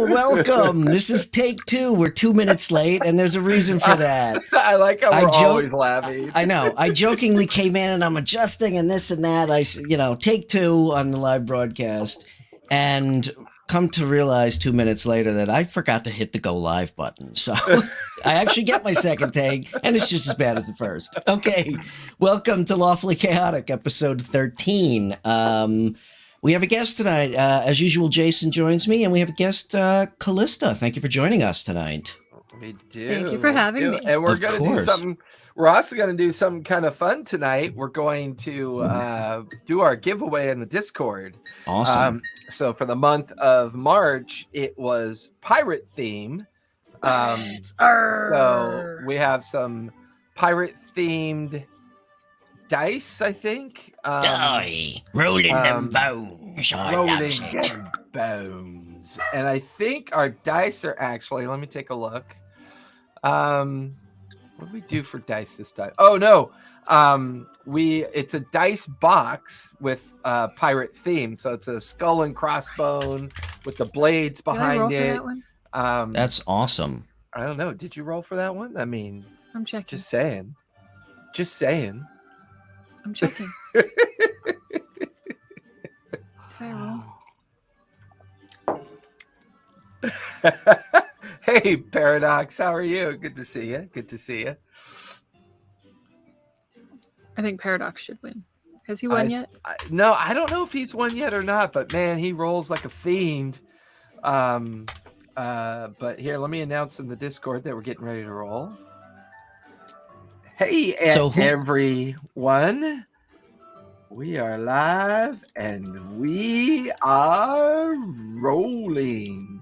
welcome. This is take 2. We're 2 minutes late, and there's a reason for that. I like how we're always laughing. I know. I jokingly came in, and I'm adjusting and this and that. Take 2 on the live broadcast, and come to realize 2 minutes later that I forgot to hit the go live button. So I actually get my second take, and it's just as bad as the first. Okay. Welcome to Lawfully Chaotic, episode 13. We have a guest tonight. As usual, Jason joins me, and we have a guest, Callista. Thank you for joining us tonight. We do. Thank you for having me. And we're going to do something. We're also going to do something kind of fun tonight. We're going to do our giveaway in the Discord. Awesome. So for the month of March, it was pirate theme. So we have some pirate themed dice, I think. Rolling them bones. Rolling them bones. And I think our dice are actually, let me take a look. What do we do for dice this time? Oh no. It's a dice box with pirate theme. So it's a skull and crossbone with the blades behind it. That's awesome. I don't know. Did you roll for that one? I mean, I'm checking. Just saying. I'm checking. Did I roll? Hey, Paradox, how are you? Good to see you. I think Paradox should win. Has he won yet? No, I don't know if he's won yet or not, but man, he rolls like a fiend. But here, let me announce in the Discord that we're getting ready to roll. Hey, everyone. We are live and we are rolling.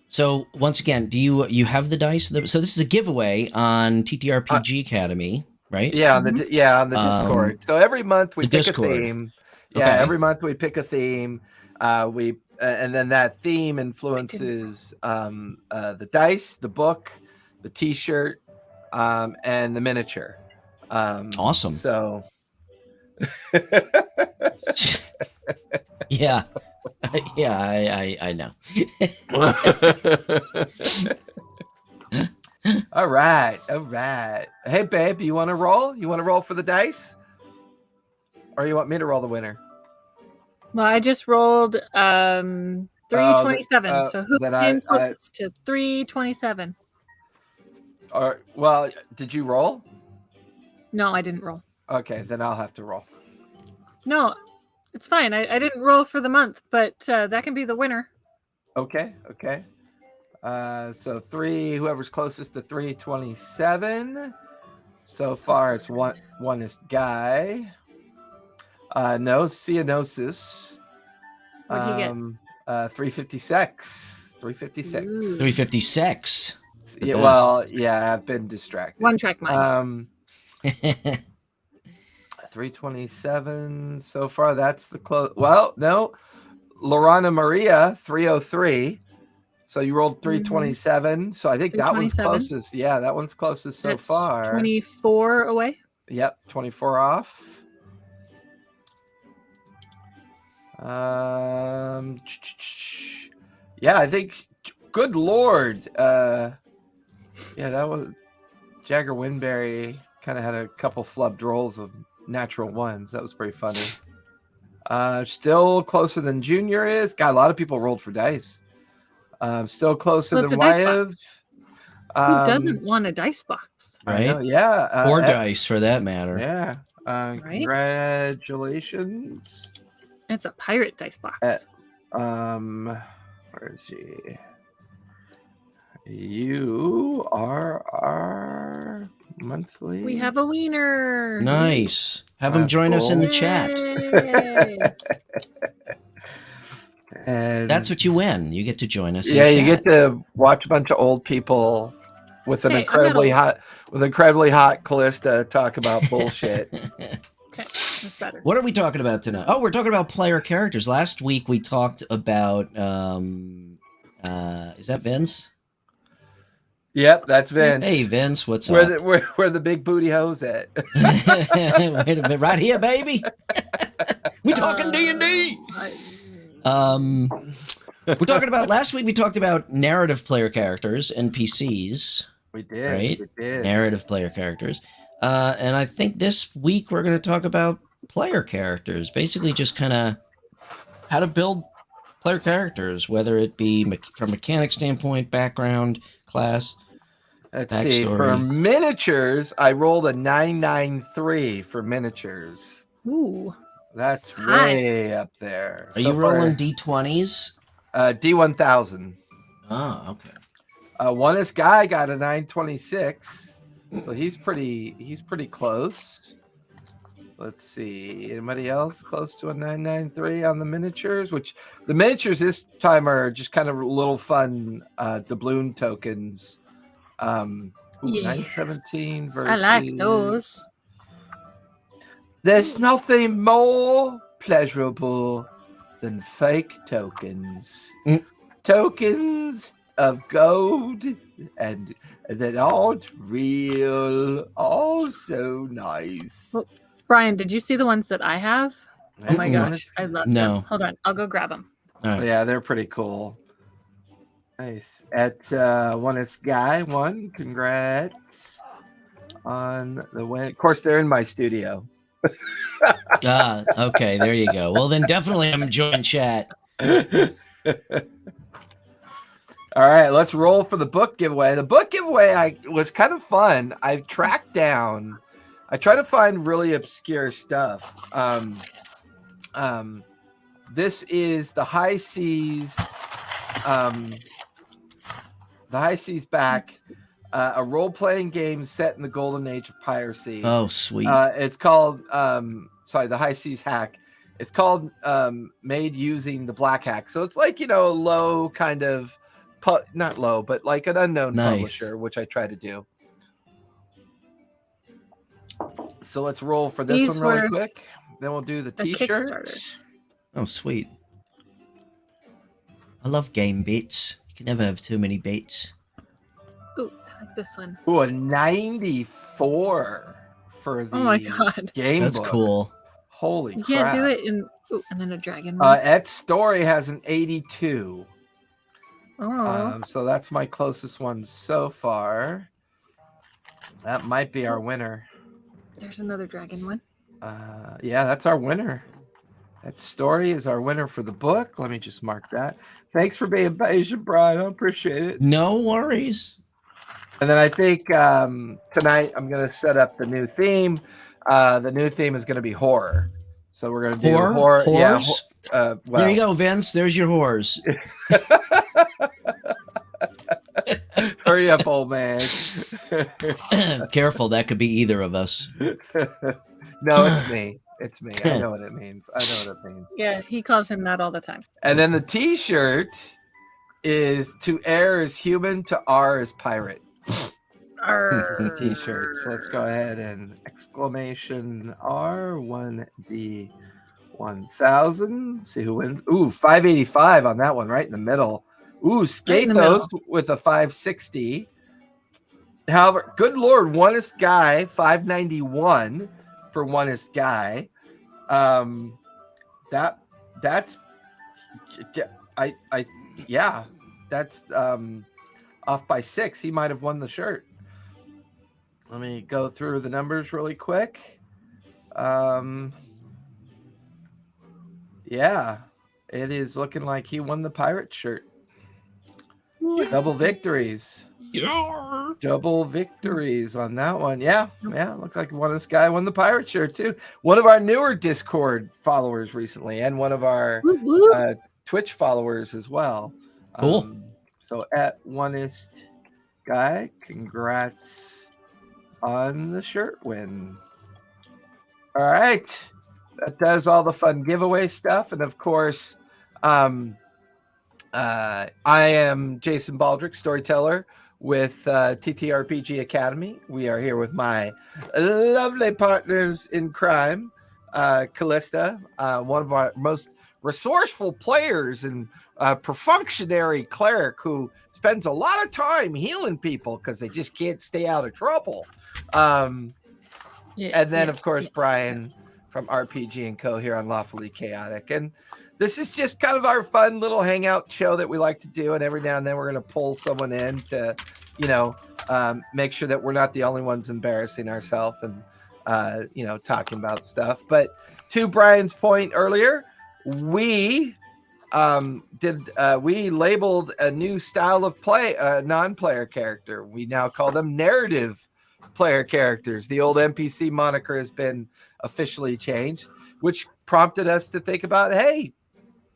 So once again, do you have the dice? So this is a giveaway on TTRPG Academy, right? Yeah, on the Discord. So every month we pick a theme. Yeah, okay. Every month we pick a theme. And then that theme influences the dice, the book, the T-shirt, and the miniature. Awesome. So yeah. I know. All right. Hey, babe, you want to roll? You want to roll for the dice? Or you want me to roll the winner? Well, I just rolled 327. So who came closest to 327? Or well, did you roll? No, I didn't roll. Okay, then I'll have to roll. No, it's fine. I didn't roll for the month, but that can be the winner. Okay. So whoever's closest to 327. So far, it's one is Guy. No, Cianosis. What'd he get? 356. 356. Ooh. 356. Yeah, well, yeah, I've been distracted. One track mind. 327 so far. That's the close. Well, no, Lorana Maria 303. So you rolled 327. So I think that one's closest. Yeah, that one's closest so far. 24 away. Yep, 24 off. Yeah, I think. Good Lord. Yeah, that was Jagger Winberry. Kind of had a couple flubbed rolls of natural ones. That was pretty funny. Still closer than Junior is. God, a lot of people rolled for dice. Still closer than Wyav. Who doesn't want a dice box? Right? Yeah. Or dice, for that matter. Yeah. Right? Congratulations. It's a pirate dice box. Where is he? You are our monthly. We have a wiener. Nice. Have him join us in the chat. And that's what you win. You get to join us. Yeah, you get to watch a bunch of old people with an incredibly hot Callista talk about bullshit. Okay, that's better. What are we talking about tonight? Oh, we're talking about player characters. Last week we talked about is that Vince? Yep, that's Vince. Hey, Vince, what's up? Where the big booty hoes at? Wait a minute, right here, baby. We talking D&D. We're talking about last week. We talked about narrative player characters, NPCs, We did. right? We did. Narrative player characters, and I think this week we're going to talk about player characters. Basically, just kind of how to build player characters, whether it be from mechanic standpoint, background, class. Let's see. For Backstory. miniatures, I rolled a 993 for miniatures. Ooh. That's Hi. way up there. Are you rolling D20s? D1000. Oh, okay. One guy got a 926, so he's pretty close. Let's see. Anybody else close to a 993 on the miniatures? Which the miniatures this time are just kind of little fun doubloon tokens. Yes. 917 versus. I like those. There's nothing more pleasurable than fake tokens. Tokens of gold and that aren't real. Oh, so nice. Well, Brian, did you see the ones that I have? Oh my Mm-mm. gosh, I love No. them. Hold on, I'll go grab them. All right. Yeah, they're pretty cool. Nice. At one, it's Guy. One, congrats on the win. Of course, they're in my studio. Okay, there you go. Well, then definitely I'm enjoying chat. All right, let's roll for the book giveaway. The book giveaway was kind of fun. I try to find really obscure stuff. This is the High Seas. The High Seas back, a role-playing game set in the golden age of piracy. Oh, sweet. It's called the High Seas hack. It's called made using the Black Hack. So it's like, a low kind of not low, but like an unknown publisher, which I try to do. So let's roll for this one really quick. Then we'll do the t-shirt. Oh, sweet. I love game beats. You can never have too many beats. Ooh, I like this one. Ooh, a 94 for the Oh my god, game That's book. Cool. Holy you crap. can't do it in. Ooh, and then a dragon one. Ed's story has an 82. Oh. So that's my closest one so far. That might be our winner. There's another dragon one. Yeah, that's our winner. That story is our winner for the book. Let me just mark that. Thanks for being patient, Brian. I appreciate it. No worries. And then I think tonight I'm going to set up the new theme. The new theme is going to be horror. So we're going to do horror. Horrors? Yeah, there you go, Vince. There's your horrors. Hurry up, old man. Careful, that could be either of us. No, it's me. It's me. I know what it means. Yeah, he calls him that all the time. And then the t-shirt is to air is human, to R is pirate. The t-shirt. So let's go ahead and exclamation R1D 1000. See who wins. Ooh, 585 on that one, right in the middle. Ooh, Skathos with a 560. However, good Lord, Onest Guy 591 for Onest Guy. That's off by 6. He might have won the shirt. Let me go through the numbers really quick. Yeah, it is looking like he won the pirate shirt. Double victories. Yeah. Double victories on that one. Yeah. Looks like this guy won the pirate shirt too. One of our newer Discord followers recently, and one of our Twitch followers as well. Cool. So at Onest Guy, congrats on the shirt win. All right. That does all the fun giveaway stuff. And of course, I am Jason Baldrick, storyteller with TTRPG Academy. We are here with my lovely partners in crime, Callista, one of our most resourceful players and perfunctionary cleric who spends a lot of time healing people because they just can't stay out of trouble. And then, of course, Brian from RPG & Co. here on Lawfully Chaotic. And This is just kind of our fun little hangout show that we like to do, and every now and then we're going to pull someone in to, make sure that we're not the only ones embarrassing ourselves and, talking about stuff. But to Brian's point earlier, we labeled a new style of play, a non-player character. We now call them narrative player characters. The old NPC moniker has been officially changed, which prompted us to think about, hey,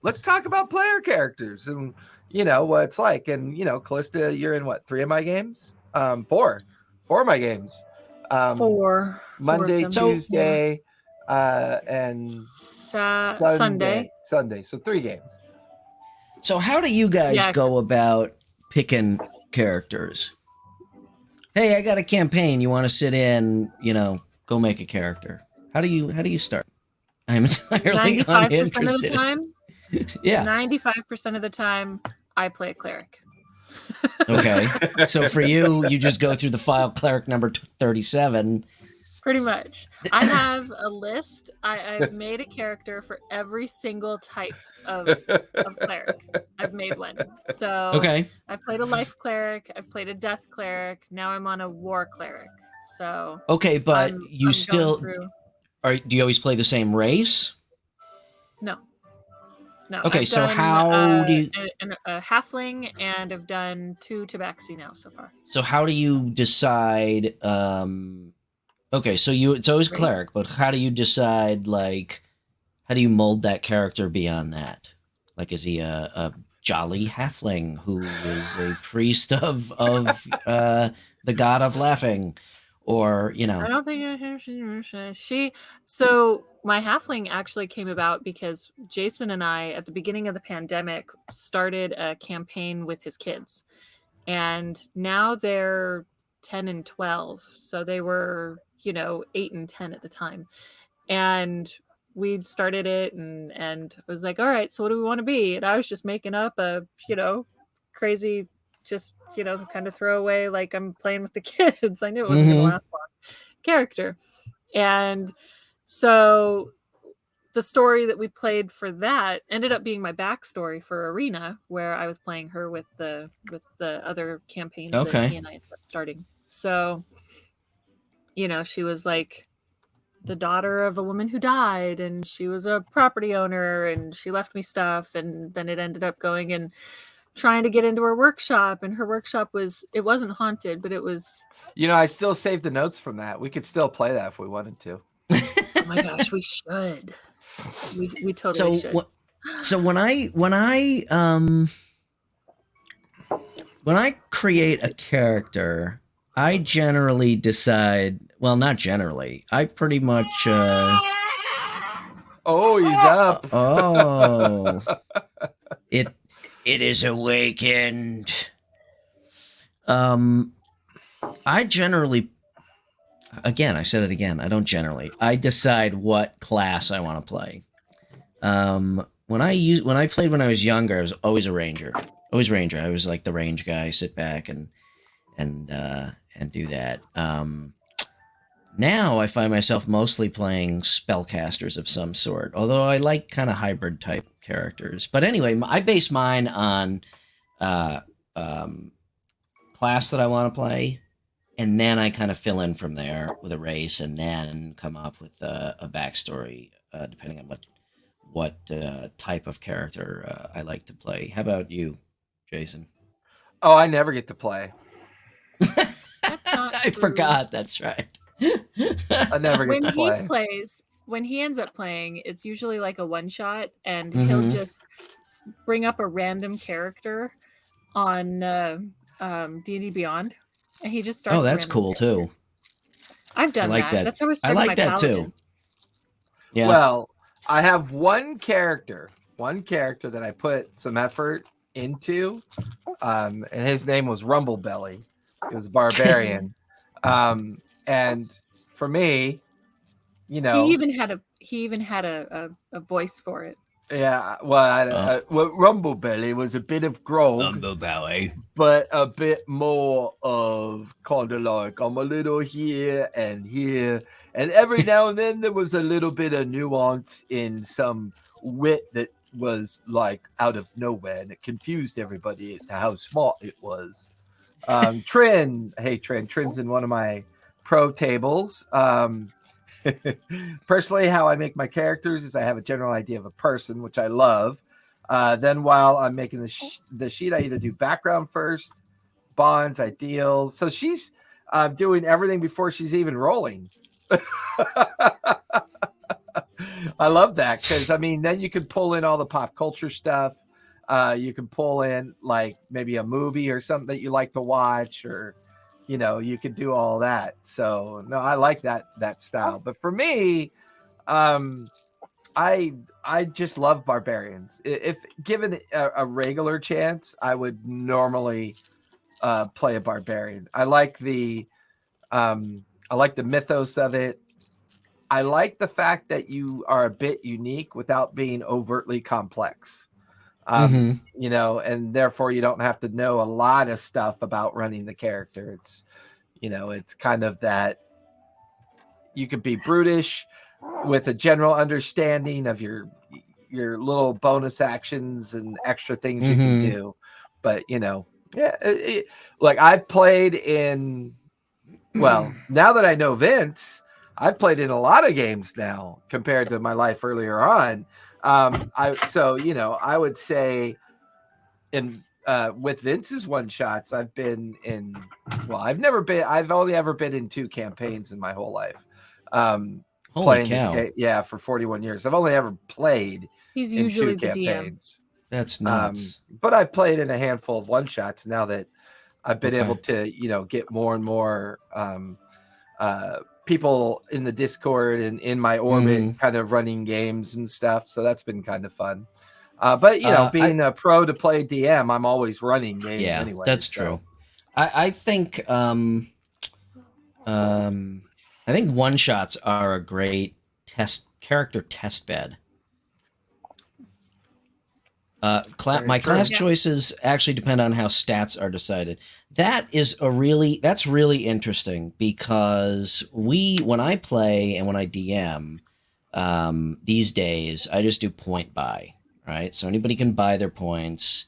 let's talk about player characters and what it's like. And Callista, you're in what, 3 of my games? 4 of my games. Four Monday, of them. Tuesday, and Sunday. So 3 games. So how do you guys go about picking characters? Hey, I got a campaign. You want to sit in? Go make a character. How do you start? I'm entirely 95% uninterested. of the time. Yeah. 95% of the time, I play a cleric. Okay. So for you just go through the file cleric number 37. Pretty much. I have a list. I've made a character for every single type of cleric. I've made one. So Okay. I've played a life cleric. I've played a death cleric. Now I'm on a war cleric. So okay, but I'm do you always play the same race? No. Okay, I've so done, how do you... a halfling, and I've done 2 tabaxi now so far. So how do you decide... Okay, so it's always cleric, but how do you decide, how do you mold that character beyond that? Like, is he a jolly halfling who is a priest of the god of laughing? Or, I don't think So my halfling actually came about because Jason and I, at the beginning of the pandemic, started a campaign with his kids. And now they're 10 and 12. So they were, 8 and 10 at the time. And we started it and I was like, all right, so what do we want to be? And I was just making up a, crazy, just, kind of throw away, like I'm playing with the kids. I knew it wasn't going to last long character. And so the story that we played for that ended up being my backstory for Arena, where I was playing her with the other campaigns that he and I ended up starting. So, she was like the daughter of a woman who died, and she was a property owner, and she left me stuff, and then it ended up going and trying to get into her workshop, and her workshop wasn't haunted, but it was... I still saved the notes from that. We could still play that if we wanted to. Oh my gosh, we should. We totally should. So when I create a character, I generally decide, well, not generally. I pretty much Oh, he's up. Oh. It is awakened. I generally, again, I said it again, I don't generally. I decide what class I want to play. When I played when I was younger, I was always a ranger. Always ranger. I was like the range guy, sit back and do that. Now I find myself mostly playing spellcasters of some sort, although I like kind of hybrid type characters. But anyway, I base mine on class that I want to play, and then I kind of fill in from there with a race, and then come up with a backstory depending on what type of character I like to play. How about you, Jason? Oh, I never get to play. I forgot. That's right. I never get to play. When he ends up playing, it's usually like a one shot, and he'll just bring up a random character on D&D Beyond, and he just starts. Oh, that's cool too. I've done that. That's how I started my that paladin. too. Yeah. Well, I have one character that I put some effort into, and his name was Rumblebelly. He was a barbarian. And for me, he even had a voice for it. Yeah, well, Rumblebelly was a bit of grog, Rumblebelly, but a bit more of kind of like I'm a little here, and every now and then there was a little bit of nuance in some wit that was like out of nowhere, and it confused everybody to how smart it was. Trin's in one of my pro tables. Personally, how I make my characters is I have a general idea of a person, which I love. Then while I'm making the sheet, I either do background first, bonds, ideals. So she's doing everything before she's even rolling. I love that because I mean, then you can pull in all the pop culture stuff. You can pull in like maybe a movie or something that you like to watch, or you could do all that. So no, I like that style. But for me, I just love barbarians. If given a regular chance, I would normally play a barbarian. I like the mythos of it. I like the fact that you are a bit unique without being overtly complex. And therefore you don't have to know a lot of stuff about running the character. It's kind of that you could be brutish with a general understanding of your little bonus actions and extra things you can do. But like I've played in, well, now that I know Vince, I've played in a lot of games now compared to my life earlier on. I would say in with Vince's one shots, I've been in. Well, I've only ever been in 2 campaigns in my whole life. Holy Playing cow! this game, for 41 years, I've only ever played. He's usually in 2 the DM. campaigns. That's nuts. But I've played in a handful of one shots now that I've been able to, get more and more people in the Discord and in my orbit kind of running games and stuff. So that's been kind of fun. But being a pro to play DM, I'm always running games anyway. That's true. I think one shots are a great character test bed. My class choices actually depend on how stats are decided. That's really interesting because when I play and when I DM, these days I just do point buy, right? So anybody can buy their points,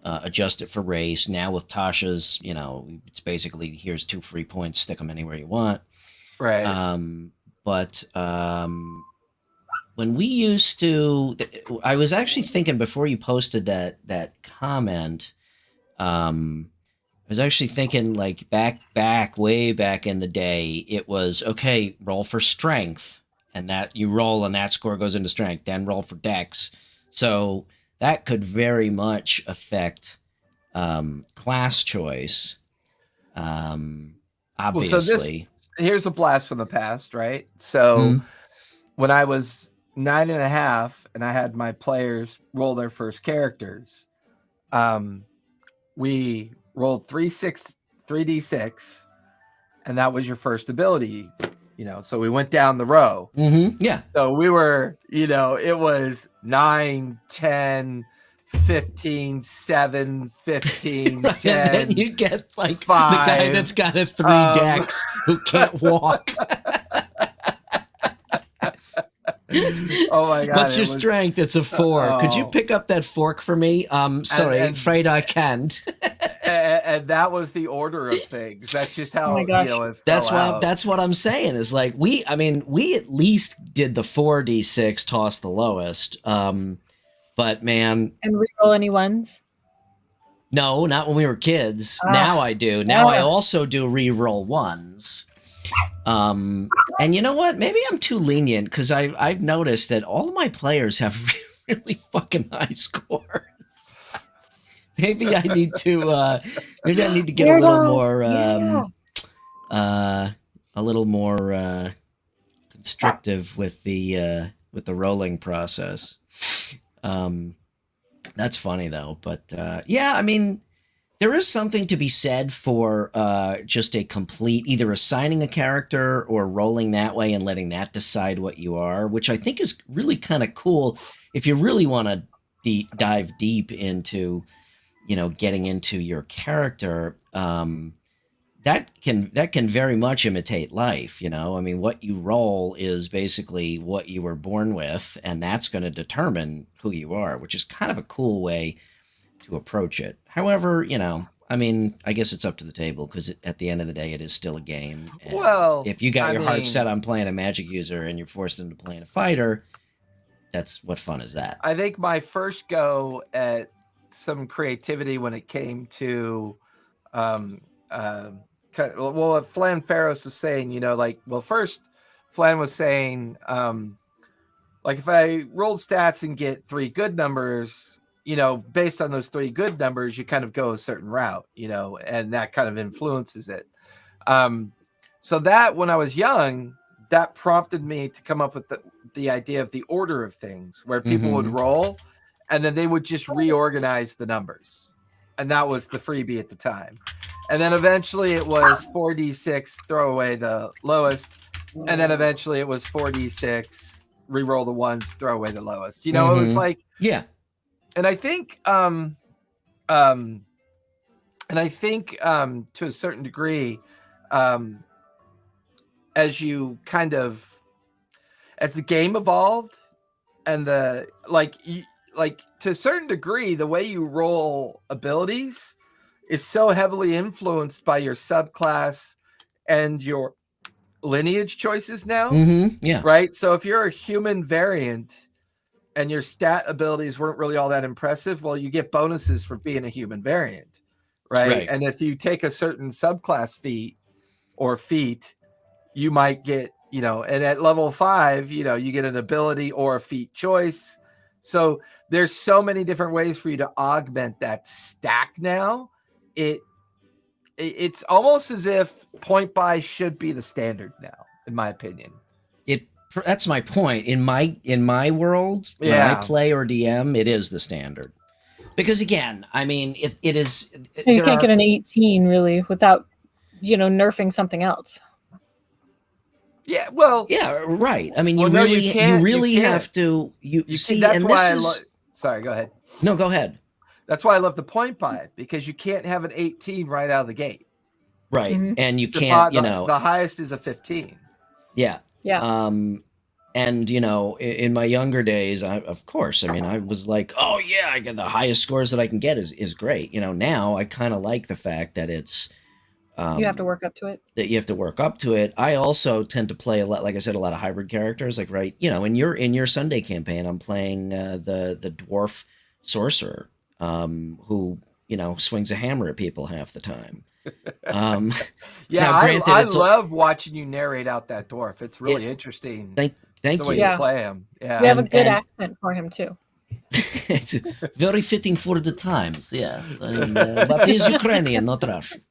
adjust it for race. Now with Tasha's, it's basically here's 2 free points, stick them anywhere you want. Right. When we used to, I was actually thinking before you posted that comment, I was actually thinking like way back in the day, it was, okay, roll for strength, and that you roll and that score goes into strength, then roll for dex. So that could very much affect class choice. Obviously. Here's a blast from the past, right? So when I was 9.5 and I had my players roll their first characters, we rolled 3d6, and that was your first ability, so we went down the row. Yeah. So we were, it was 9, 10, 15, 7, 15, 10. And then you get like 5, the guy that's got a 3 dex who can't walk. Oh my god! What's your strength? It's a 4. Could you pick up that fork for me? Sorry, afraid I can't. and that was the order of things. That's just how it that's fell out. That's what I'm saying. Is like we at least did the 4d6, toss the lowest. But man, and reroll any ones. No, not when we were kids. Now I do. Now I also do reroll ones. And you know what? Maybe I'm too lenient because I've noticed that all of my players have really fucking high scores. Maybe I need to get a little more constrictive with the rolling process. That's funny though, but I mean, there is something to be said for just a complete, either assigning a character or rolling that way and letting that decide what you are, which I think is really kind of cool if you really want to dive deep into, getting into your character. that can very much imitate life, you know. I mean, what you roll is basically what you were born with, and that's going to determine who you are, which is kind of a cool way to approach it. However, you know, I mean, I guess it's up to the table because at the end of the day, it is still a game. And Well, if you got I your heart set mean- on playing a magic user and you're forced into playing a fighter, that's what fun is that? I think my first go at some creativity when it came to, um, well, what Flan Ferros was saying, you know, like, well, first Flan was saying, like, if I rolled stats and get 3 good numbers, you know, based on those 3 good numbers, you kind of go a certain route, you know, and that kind of influences it. So that when I was young, that prompted me to come up with the idea of the order of things, where people would roll and then they would just reorganize the numbers. And that was the freebie at the time. And then eventually it was 4d6, throw away the lowest. And then eventually it was 4d6, re-roll the ones, throw away the lowest. You know, it was like, yeah. And I think to a certain degree, as you kind of, as the game evolved and to a certain degree, the way you roll abilities is so heavily influenced by your subclass and your lineage choices now. Yeah. Right. So if you're a human variant and your stat abilities weren't really all that impressive, well, you get bonuses for being a human variant. Right. And if you take a certain subclass feat, you might get, you know, and at level 5, you know, you get an ability or a feat choice. So there's so many different ways for you to augment that stack now. It's almost as if point buy should be the standard now, in my opinion. That's my point. In my world, when I play or DM, it is the standard. Because again, I mean, it is. You can't get an 18 really without, you know, nerfing something else. Yeah, well, yeah, right. I mean, you really have to. You see, that's and why this is. Sorry, go ahead. No, go ahead. That's why I love the point buy, because you can't have an 18 right out of the gate. Right, and you can't. You know, the highest is a 15. Yeah. Yeah. And you know, in my younger days, of course, I mean, I was like, oh yeah, I get the highest scores that I can get is great. You know, now I kind of like the fact that it's you have to work up to it. That you have to work up to it. I also tend to play a lot, like I said, a lot of hybrid characters. Like, right, you know, in your Sunday campaign, I'm playing the dwarf sorcerer, who, you know, swings a hammer at people half the time. Yeah, I love watching you narrate out that dwarf. It's really interesting. Thank the way you. you play him. Yeah, you have a good accent for him too. It's very fitting for the times, yes. But he's Ukrainian, not Russian.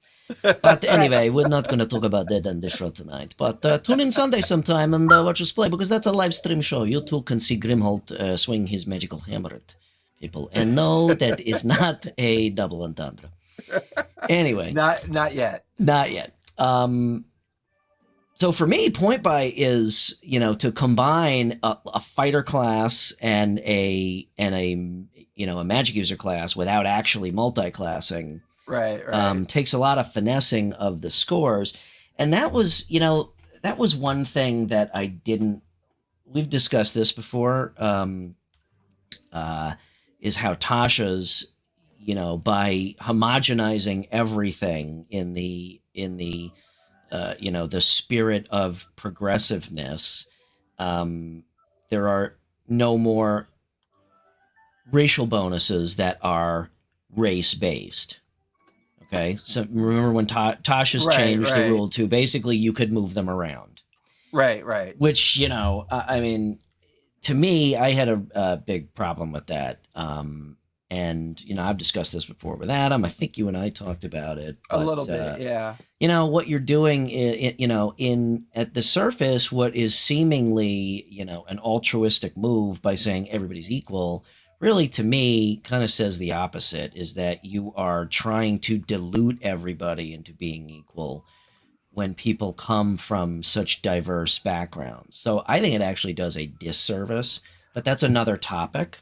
But anyway, we're not going to talk about that on the show tonight. But tune in Sunday sometime and watch us play, because that's a live stream show. You too can see Grimholt swing his magical hammer at people. And no, that is not a double entendre. Anyway. Not yet. Not yet. So for me, point buy is, you know, to combine a fighter class and a you know, a magic user class without actually multi-classing. Right. Takes a lot of finessing of the scores. And that was, you know, that was one thing that I didn't, we've discussed this before, is how Tasha's, you know, by homogenizing everything in the you know, the spirit of progressiveness, there are no more racial bonuses that are race-based. Okay, so remember when Tasha's changed the rule to basically you could move them around. Right. Which, you know, I mean, to me, I had a big problem with that. And, you know, I've discussed this before with Adam. I think you and I talked about it. But, a little bit, yeah. You know, what you're doing, you know, at the surface, what is seemingly, you know, an altruistic move by saying everybody's equal, really, to me, kind of says the opposite, is that you are trying to dilute everybody into being equal when people come from such diverse backgrounds. So I think it actually does a disservice, but that's another topic.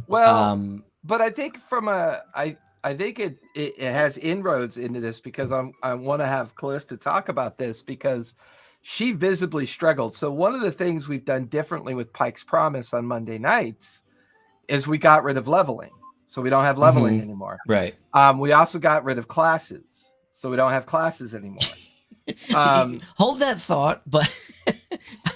Well, but I think from I it has inroads into this because I want to have Callista talk about this because she visibly struggled. So one of the things we've done differently with Pike's Promise on Monday nights is we got rid of leveling. So we don't have leveling anymore. Right. We also got rid of classes. So we don't have classes anymore. Hold that thought, but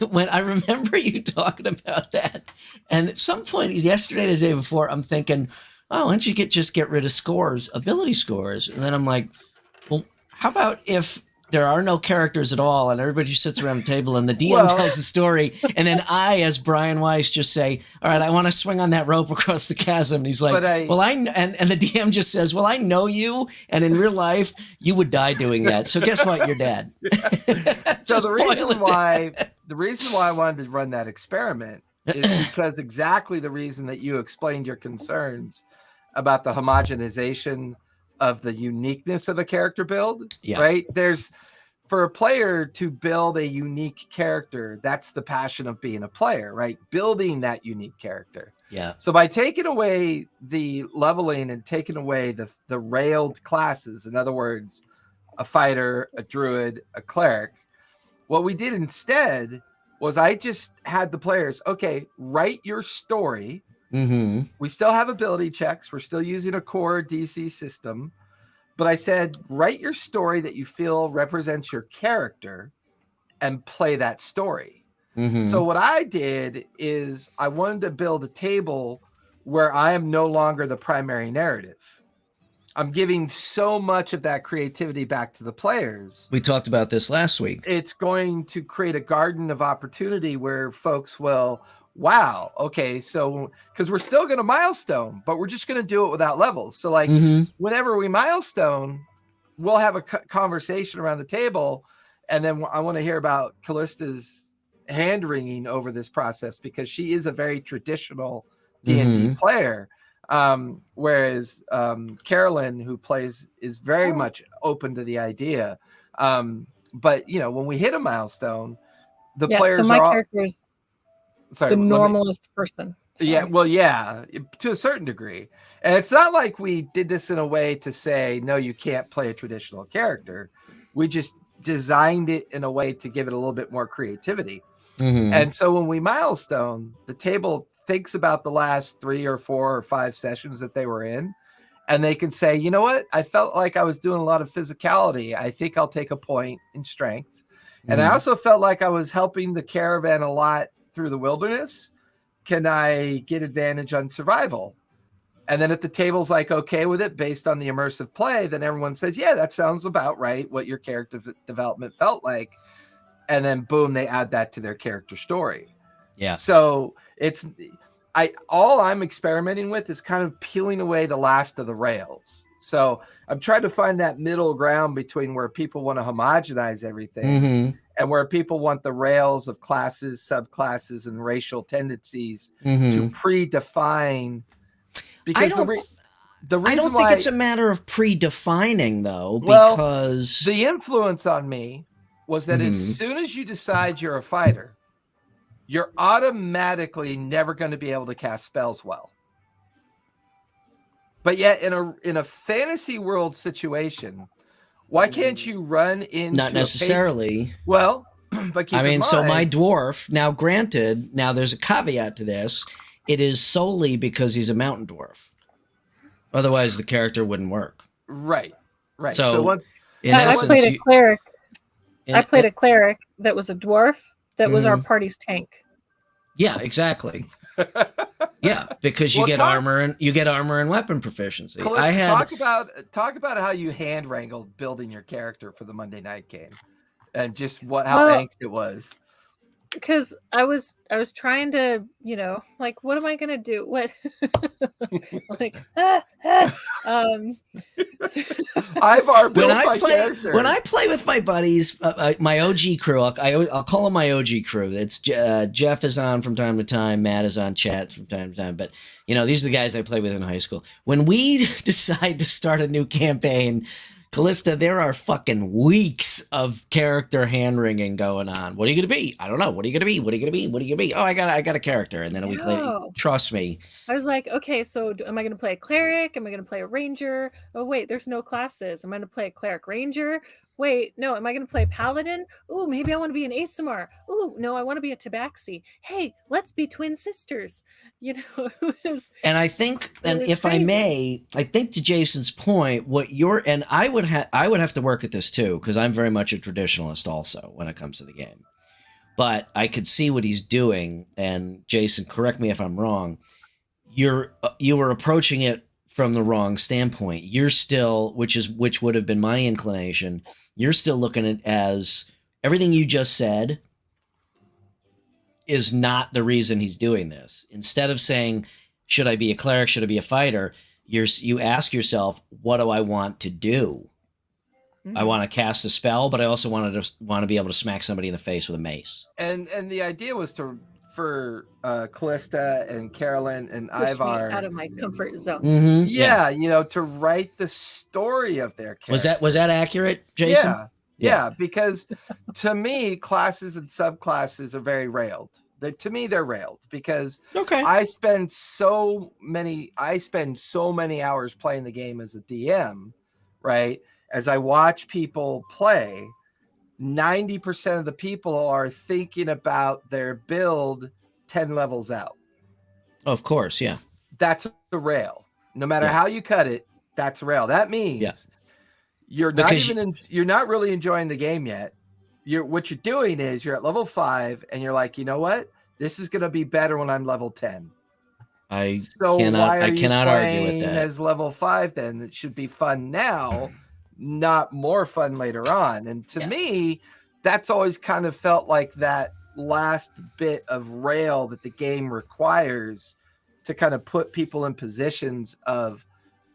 when I remember you talking about that, and at some point yesterday, the day before, I'm thinking, oh, why don't you just get rid of scores, ability scores? And then I'm like, well, how about if there are no characters at all and everybody just sits around the table and the DM tells the story, and then I, as Brian Weiss, just say, all right, I want to swing on that rope across the chasm. And he's like, and the DM just says, well, I know you, and in real life, you would die doing that. So guess what? You're dead. So the reason why I wanted to run that experiment is because exactly the reason that you explained your concerns about the homogenization of the uniqueness of a character build, right? For a player to build a unique character, that's the passion of being a player, right? Building that unique character. Yeah. So by taking away the leveling and taking away the railed classes, in other words, a fighter, a druid, a cleric, what we did instead was I just had the players, okay, write your story. We still have ability checks. We're still using a core DC system. But I said, write your story that you feel represents your character and play that story. So what I did is I wanted to build a table where I am no longer the primary narrative. I'm giving so much of that creativity back to the players. We talked about this last week. It's going to create a garden of opportunity where folks will, wow, okay, so because we're still going to milestone, but we're just going to do it without levels. So like whenever we milestone, we'll have a conversation around the table, and then I want to hear about Callista's hand wringing over this process because she is a very traditional D&D player. Whereas Carolyn, who plays, is very much open to the idea. But you know, when we hit a milestone, the players so my character's the normalest person. So. Yeah, to a certain degree. And it's not like we did this in a way to say, no, you can't play a traditional character. We just designed it in a way to give it a little bit more creativity. And so when we milestone, the table thinks about the last 3 or 4 or 5 sessions that they were in, and they can say, you know what, I felt like I was doing a lot of physicality. I think I'll take a point in strength. And I also felt like I was helping the caravan a lot through the wilderness. Can I get advantage on survival? And then if the table's like okay with it based on the immersive play, then everyone says, yeah, that sounds about right, what your character development felt like. And then boom, they add that to their character story. Yeah. So all I'm experimenting with is kind of peeling away the last of the rails. So I'm trying to find that middle ground between where people want to homogenize everything and where people want the rails of classes, subclasses, and racial tendencies to predefine. Because the reason I don't think it's a matter of predefining, though, because the influence on me was that as soon as you decide you're a fighter, you're automatically never going to be able to cast spells well. But yet in a fantasy world situation, why can't you run into not necessarily? Well, but keep in mind, so my dwarf, now granted, now there's a caveat to this. It is solely because he's a mountain dwarf. Otherwise the character wouldn't work. Right. So once I played a cleric. I played a cleric that was a dwarf that was our party's tank. Yeah, exactly. Yeah, because you get armor and weapon proficiency. Calista, talk about how you hand wrangled building your character for the Monday night game, and just how angst it was. Because I was trying to, like, what am I gonna do? What like Ivar when I play with my buddies, my OG crew, I'll call them my OG crew. It's Jeff is on from time to time, Matt is on chat from time to time, but these are the guys I played with in high school. When we decide to start a new campaign, Callista, there are fucking weeks of character hand wringing going on. What are you going to be? I don't know. What are you going to be? What are you going to be? What are you going to be? Oh, I got a character. And then a week later, No. trust me. I was like, okay, so am I going to play a cleric? Am I going to play a ranger? Oh, wait, there's no classes. Am I going to play a cleric ranger? Wait, no, am I going to play paladin? Ooh, maybe I want to be an Asamar. Ooh, no, I want to be a Tabaxi. Hey, let's be twin sisters. You know, and I think, and if crazy. I may, I think to Jason's point, what you're, and I would have to work at this too, because I'm very much a traditionalist also when it comes to the game. But I could see what he's doing, and Jason, correct me if I'm wrong. You were approaching it from the wrong standpoint. You're still, which would have been my inclination. You're still looking at it as everything you just said is not the reason he's doing this. Instead of saying, should I be a cleric? Should I be a fighter? You ask yourself, what do I want to do? Mm-hmm. I want to cast a spell, but I also want to be able to smack somebody in the face with a mace. And the idea was for Callista and Carolyn and Ivar out of my comfort zone. Mm-hmm. Yeah, you know, to write the story of their character. Was that accurate, Jason? Yeah, because to me, classes and subclasses are very railed. To me, they're railed because I spend so many hours playing the game as a DM, right? As I watch people play, 90% of the people are thinking about their build 10 levels out. Of course, yeah. That's a rail. No matter how you cut it, that's a rail. That means you're not really enjoying the game yet. What you're doing is you're at level 5 and you're like, you know what? This is going to be better when I'm level 10. I cannot argue with that. As level 5 then? It should be fun now, not more fun later on. And to me, that's always kind of felt like that last bit of rail that the game requires to kind of put people in positions of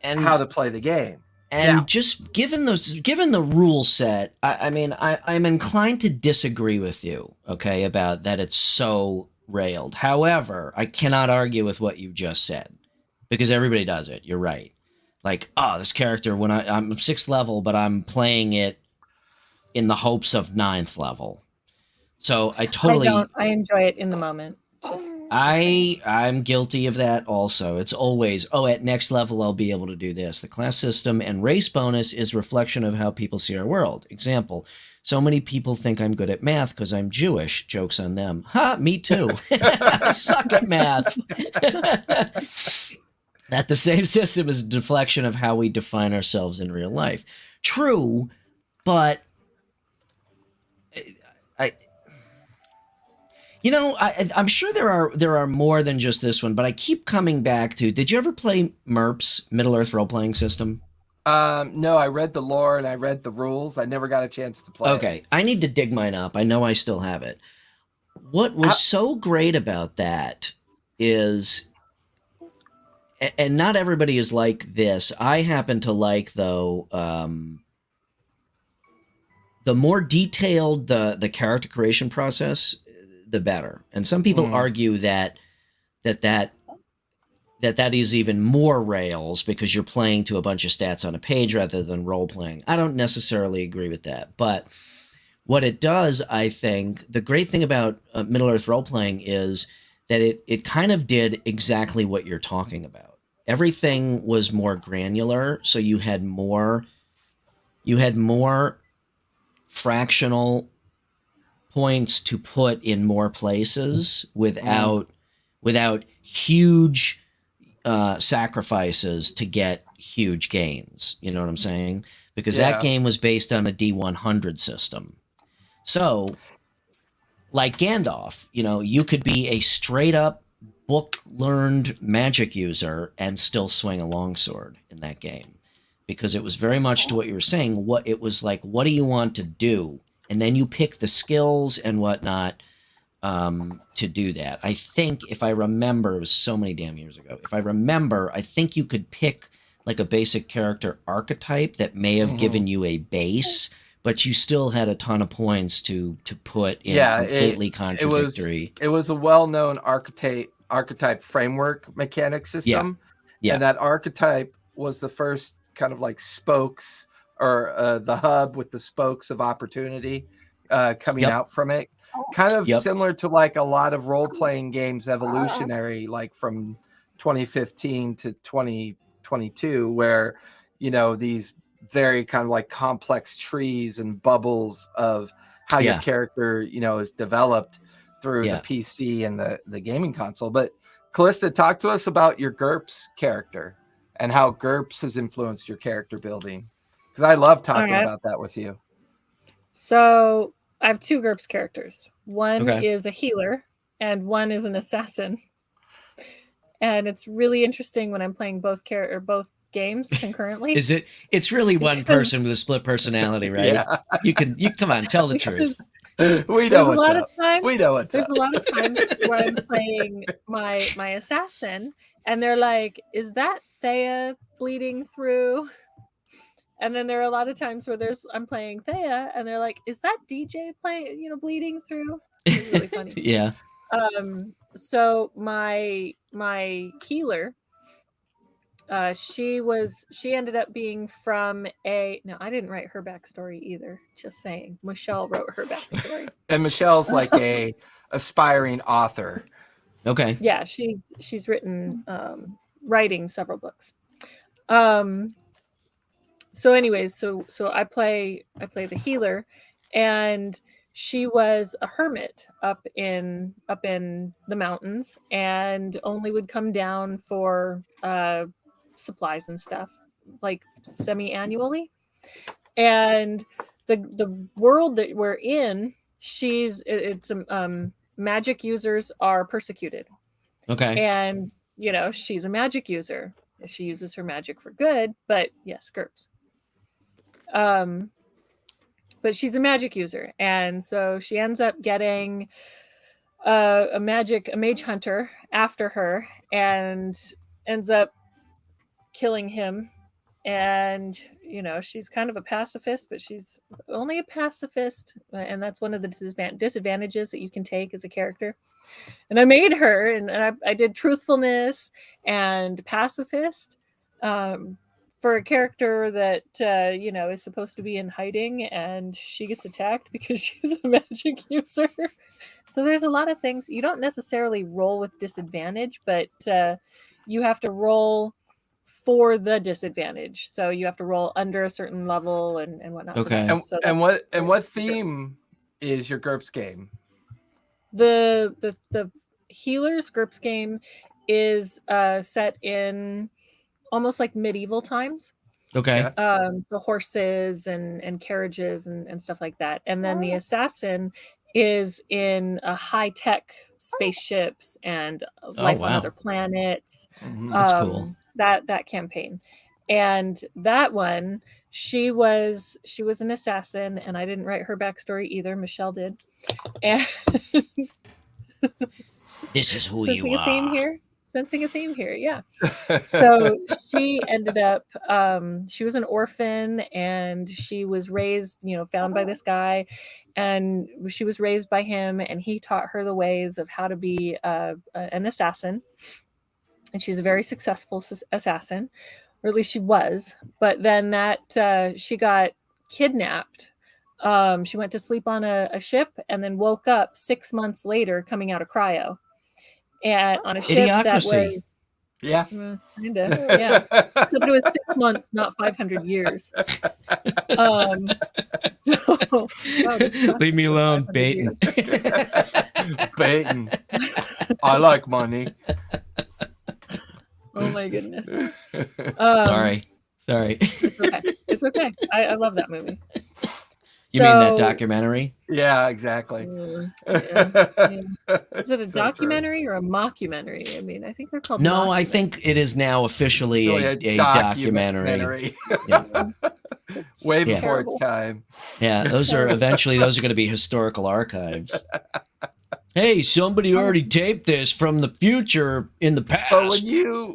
how to play the game. And just given the rule set, I'm inclined to disagree with you, okay, about that it's so railed. However, I cannot argue with what you just said because everybody does it. You're right. Like, this character, when I'm 6th level, but I'm playing it in the hopes of 9th level. So I enjoy it in the moment. I'm guilty of that also. It's always, at next level I'll be able to do this. The class system and race bonus is reflection of how people see our world. Example, so many people think I'm good at math because I'm Jewish. Joke's on them. Ha, me too. I suck at math. That the same system is a deflection of how we define ourselves in real life. True, but I'm sure there are more than just this one, but I keep coming back to, did you ever play MERP's Middle-earth role-playing system? No, I read the lore and I read the rules. I never got a chance to play it. I need to dig mine up. I know I still have it. What was so great about that is, and not everybody is like this, I happen to like, though, the more detailed the character creation process, the better. And some people argue that is even more rails because you're playing to a bunch of stats on a page rather than role playing. I don't necessarily agree with that, but what it does, I think, the great thing about Middle-earth role playing is that it kind of did exactly what you're talking about. Everything was more granular, so you had more fractional points to put in more places without huge sacrifices to get huge gains. You know what I'm saying? Because that game was based on a D100 system. So, like Gandalf, you could be a straight up book-learned magic user and still swing a longsword in that game. Because it was very much to what you were saying. It was like, what do you want to do? And then you pick the skills and whatnot to do that. I think, if I remember, it was so many damn years ago. If I remember, I think you could pick like a basic character archetype that may have given you a base, but you still had a ton of points to put in completely contradictory. It was a well-known archetype framework mechanic system. Yeah. And that archetype was the first kind of like spokes or the hub with the spokes of opportunity coming Yep. out from it. Kind of Yep. similar to like a lot of role-playing games evolutionary, like from 2015 to 2022, where, you know, these very kind of like complex trees and bubbles of how your Yeah. character, you know, is developed through Yeah. the PC and the gaming console. But Callista, talk to us about your GURPS character and how GURPS has influenced your character building. Because I love talking about that with you. So I have two GURPS characters. One Okay. is a healer and one is an assassin. And it's really interesting when I'm playing both games concurrently. It's really one person with a split personality, right? Yeah. You come on, tell the truth. We know what's up. We know what's There's up. a lot of times where I'm playing my assassin and they're like, is that Thea bleeding through? And then there are a lot of times where I'm playing Thea and they're like, is that DJ bleeding through? It's really funny. Yeah. So my healer, she ended up being from I didn't write her backstory either. Just saying. Michelle wrote her backstory. And Michelle's like a aspiring author. Okay. Yeah, she's written writing several books. So anyways, so I play the healer, and she was a hermit up in the mountains and only would come down for supplies and stuff like semi-annually. And the world that we're in, magic users are persecuted. Okay. And you know, she's a magic user. She uses her magic for good, but yes, GURPS. But she's a magic user, and so she ends up getting a mage hunter after her and ends up killing him. And you know, she's kind of a pacifist, but she's only a pacifist, and that's one of the disadvantages that you can take as a character. And I made her, and I did truthfulness and pacifist for a character that you know, is supposed to be in hiding, and she gets attacked because she's a magic user. So there's a lot of things. You don't necessarily roll with disadvantage, but you have to roll for the disadvantage. So you have to roll under a certain level and whatnot. Okay. And what theme is your GURPS game? The healer's GURPS game is set in almost like medieval times. Okay. So horses and carriages and stuff like that. And then the assassin is in a high-tech spaceships and life on other planets. That's cool. That campaign. And that one, she was an assassin, and I didn't write her backstory either. Michelle did. And this is who you are. Sensing a theme here, yeah. So she ended up, she was an orphan, and she was raised, you know, found by this guy, and she was raised by him, and he taught her the ways of how to be an assassin. And she's a very successful assassin, or at least she was. But then she got kidnapped. She went to sleep on a ship and then woke up 6 months later coming out of cryo. And on a ship that was yeah, kind of, yeah. Except it was 6 months, not 500 years. So leave me alone, baiting. Baiting. I like money. Oh my goodness. Sorry. It's okay. I love that movie. You mean that documentary? Yeah, exactly. Yeah. Is it a documentary or a mockumentary? I mean, I think they're called. No, I think it is now officially a documentary. Yeah. Way before its time. Yeah, those are going to be historical archives. Hey, somebody already taped this from the future in the past. But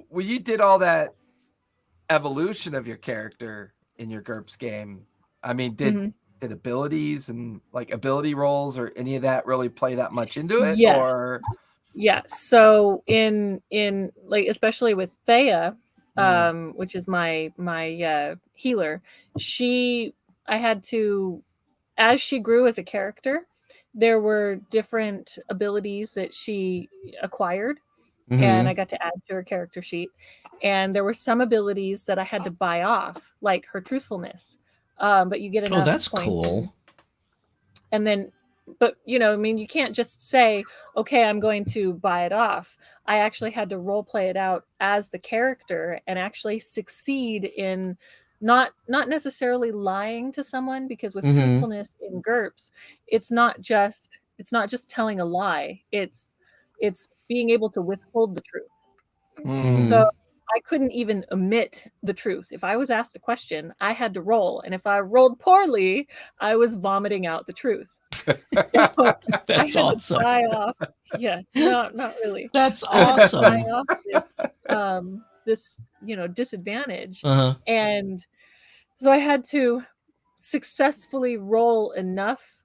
when you did all that evolution of your character in your GURPS game, I mean, did abilities and like ability rolls or any of that really play that much into it? Yes. So in like, especially with Thea, which is my healer. I had to, as she grew as a character, there were different abilities that she acquired, and I got to add to her character sheet. And there were some abilities that I had to buy off, like her truthfulness. But you get enough. Oh, that's points cool. and then, but I mean, you can't just say, okay, I'm going to buy it off. I actually had to role play it out as the character and actually succeed in not necessarily lying to someone, because with truthfulness in GURPS, it's not just telling a lie. It's being able to withhold the truth. So I couldn't even omit the truth. If I was asked a question, I had to roll. And if I rolled poorly, I was vomiting out the truth. So That's I had awesome. to buy off. Yeah, no, not really. That's I had to awesome. buy off this disadvantage. And so I had to successfully roll enough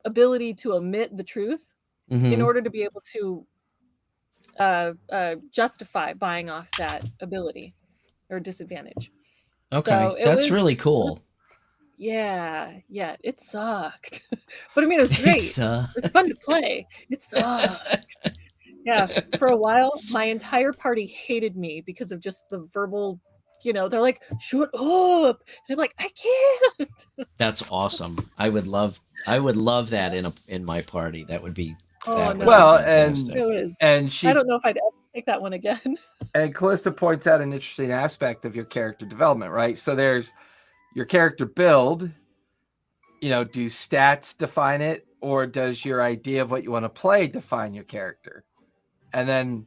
ability to omit the truth in order to be able to justify buying off that ability or disadvantage. Okay, So that's really cool. Yeah, it sucked. But I mean, it was great. It's fun to play. It sucked. Yeah, for a while, my entire party hated me because of just the verbal, they're like, shut up. And I'm like, I can't. That's awesome. I would love that in my party. That would be fantastic. And I don't know if I'd ever take that one again. And Callista points out an interesting aspect of your character development, right? So there's your character build. Do stats define it, or does your idea of what you want to play define your character? And then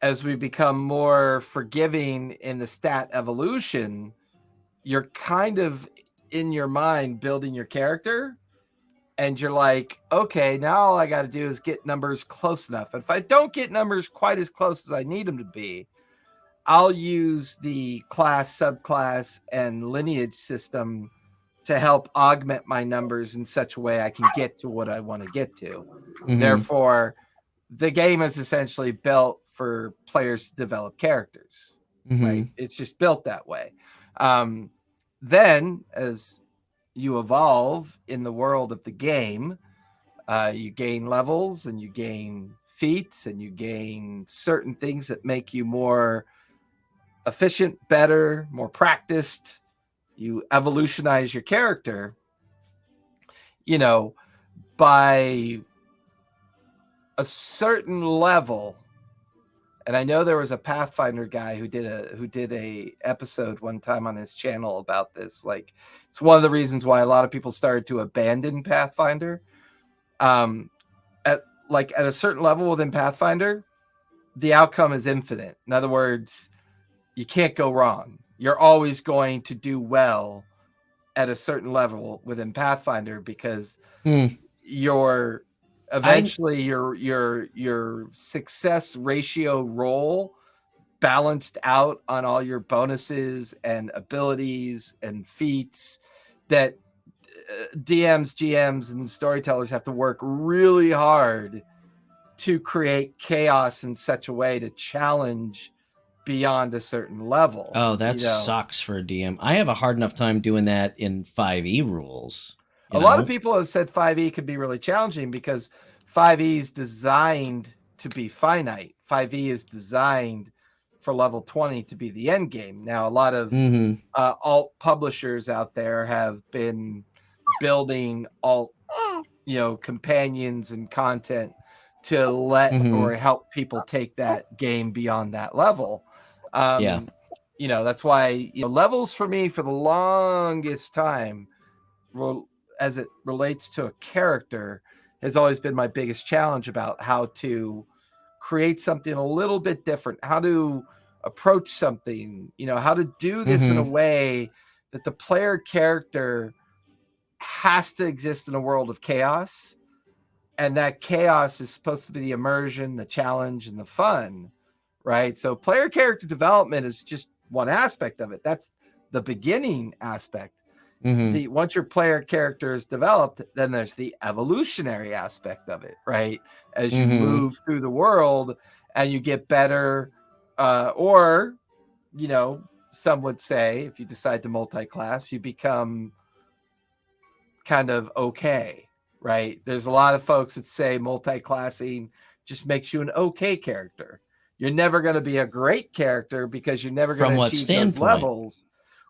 as we become more forgiving in the stat evolution, you're kind of in your mind building your character, and you're like, okay, now all I got to do is get numbers close enough. If I don't get numbers quite as close as I need them to be, I'll use the class, subclass, and lineage system to help augment my numbers in such a way I can get to what I want to get to. Therefore, the game is essentially built for players to develop characters, right? It's just built that way. Then, as you evolve in the world of the game, you gain levels and you gain feats and you gain certain things that make you more efficient, better, more practiced. You evolutionize your character, by a certain level. And I know there was a Pathfinder guy who did a episode one time on his channel about this. Like, it's one of the reasons why a lot of people started to abandon Pathfinder. At a certain level within Pathfinder, the outcome is infinite. In other words, you can't go wrong. You're always going to do well at a certain level within Pathfinder, because your success ratio roll balanced out on all your bonuses and abilities and feats that DMs, GMs, and storytellers have to work really hard to create chaos in such a way to challenge beyond a certain level. Oh, that sucks for a DM. I have a hard enough time doing that in 5e rules. A lot of people have said 5e could be really challenging because 5e is designed to be finite. 5e is designed for level 20 to be the end game. Now, a lot of alt publishers out there have been building alt, companions and content to let or help people take that game beyond that level. That's why levels for me for the longest time, as it relates to a character, has always been my biggest challenge about how to create something a little bit different, how to approach something, how to do this in a way that the player character has to exist in a world of chaos, and that chaos is supposed to be the immersion, the challenge, and the fun, right? So player character development is just one aspect of it. That's the beginning aspect. Once your player character is developed, then there's the evolutionary aspect of it, right? As you move through the world and you get better, or some would say if you decide to multi-class, you become kind of okay, right? There's a lot of folks that say multi-classing just makes you an okay character. You're never going to be a great character because you're never going From to what achieve those standpoint? levels.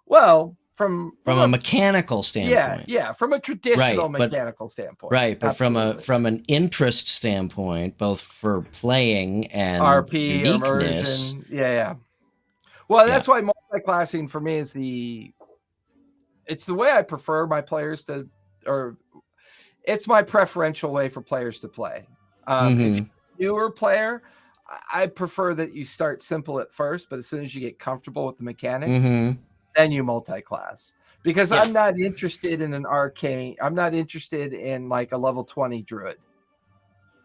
Well, from a mechanical standpoint. Yeah, from a traditional mechanical standpoint. Right, but Absolutely. from an interest standpoint, both for playing and RP, uniqueness. immersion. Yeah. Well, that's why multi-classing for me is it's the way I prefer my players to, or it's my preferential way for players to play. If you're a newer player, I prefer that you start simple at first, but as soon as you get comfortable with the mechanics, then you multi-class. Because I'm not interested in an arcane. I'm not interested in like a level 20 druid.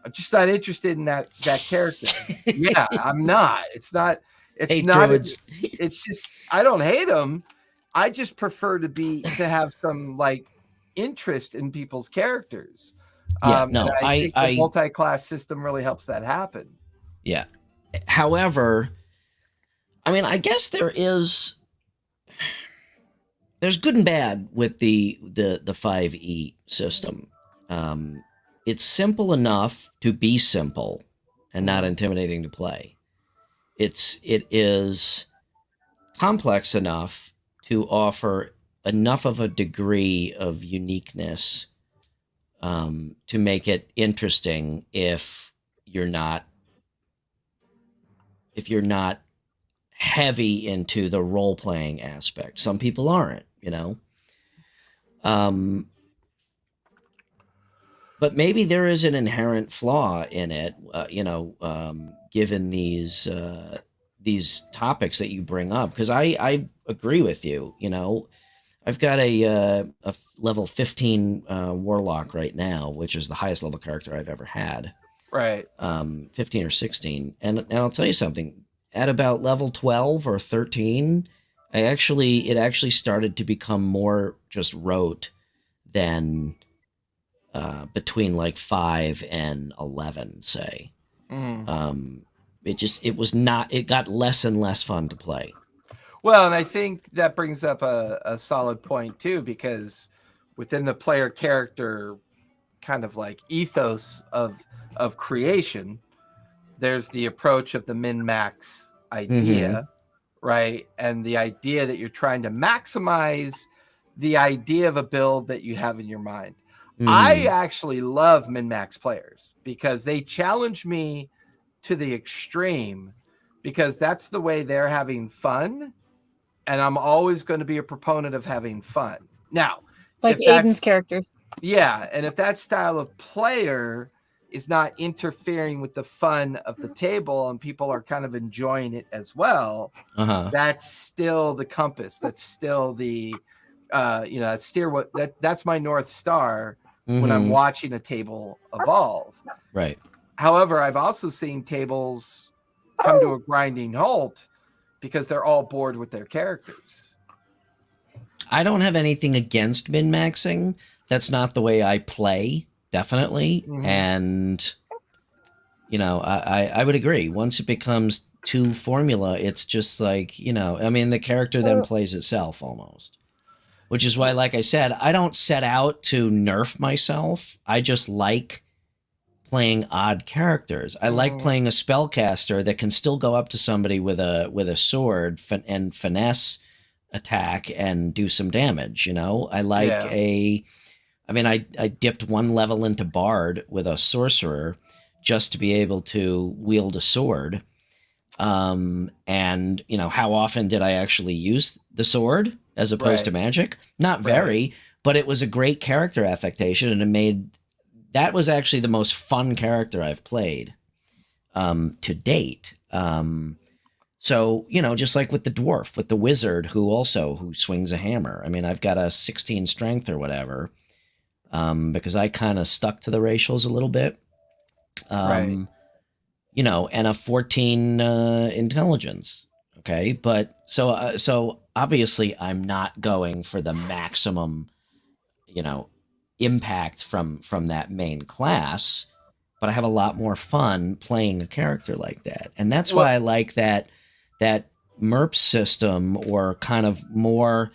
I'm just not interested in that character. Yeah, I'm not. It's not. It's not. It's just I don't hate them. I just prefer to have some like interest in people's characters. And I think the multi-class system really helps that happen. Yeah. However, I mean, I guess there's good and bad with the 5e system. It's simple enough to be simple and not intimidating to play. It is complex enough to offer enough of a degree of uniqueness to make it interesting if you're not heavy into the role-playing aspect. Some people aren't, but maybe there is an inherent flaw in it, given these topics that you bring up. Because I agree with you. I've got a level 15 warlock right now, which is the highest level character I've ever had. Right. 15 or 16, and I'll tell you something. At about level 12 or 13, it actually started to become more just rote than between like 5 and 11, say. It got less and less fun to play. Well, and I think that brings up a solid point too, because within the player character kind of like ethos of creation, there's the approach of the min-max idea, right? And the idea that you're trying to maximize the idea of a build that you have in your mind. I actually love min-max players because they challenge me to the extreme, because that's the way they're having fun. And I'm always going to be a proponent of having fun. Now, like Aiden's character. Yeah. And if that style of player is not interfering with the fun of the table and people are kind of enjoying it as well, that's still the compass. That's still the, that's my North Star when I'm watching a table evolve. Right. However, I've also seen tables come to a grinding halt because they're all bored with their characters. I don't have anything against min-maxing. That's not the way I play, definitely. And, I would agree. Once it becomes too formula, it's just like, the character then plays itself almost. Which is why, like I said, I don't set out to nerf myself. I just like playing odd characters. I like playing a spellcaster that can still go up to somebody with a sword and finesse attack and do some damage. I like I dipped one level into Bard with a sorcerer just to be able to wield a sword. And how often did I actually use the sword as opposed to magic? Not very, but it was a great character affectation, and that was actually the most fun character I've played to date. So, just like with the dwarf, with the wizard who swings a hammer. I mean, I've got a 16 strength or whatever, because I kind of stuck to the racials a little bit. And a 14 intelligence. Okay, but so obviously I'm not going for the maximum, impact from that main class, but I have a lot more fun playing a character like that, and that's why I like that MERP system, or kind of more,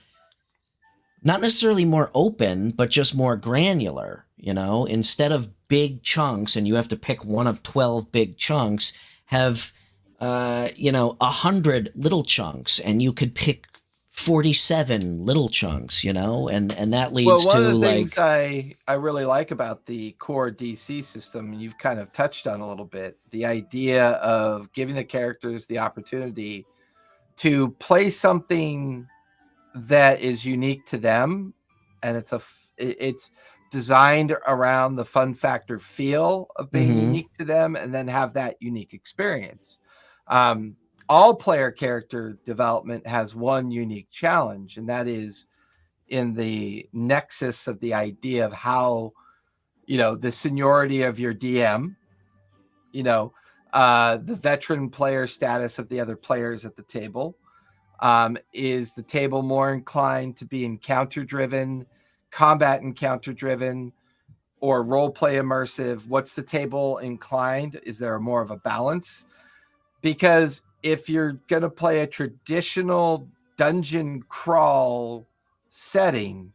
not necessarily more open, but just more granular, instead of big chunks and you have to pick one of 12 big chunks, have 100 little chunks, and you could pick 47 little chunks, and that leads one to of the things like, I really like about the core DC system, you've kind of touched on a little bit, the idea of giving the characters the opportunity to play something that is unique to them, and it's designed around the fun factor feel of being unique to them, and then have that unique experience. All player character development has one unique challenge, and that is in the nexus of the idea of how, the seniority of your DM, the veteran player status of the other players at the table. Is the table more inclined to be encounter driven, combat encounter driven, or role play immersive? What's the table inclined? Is there more of a balance? Because if you're going to play a traditional dungeon crawl setting,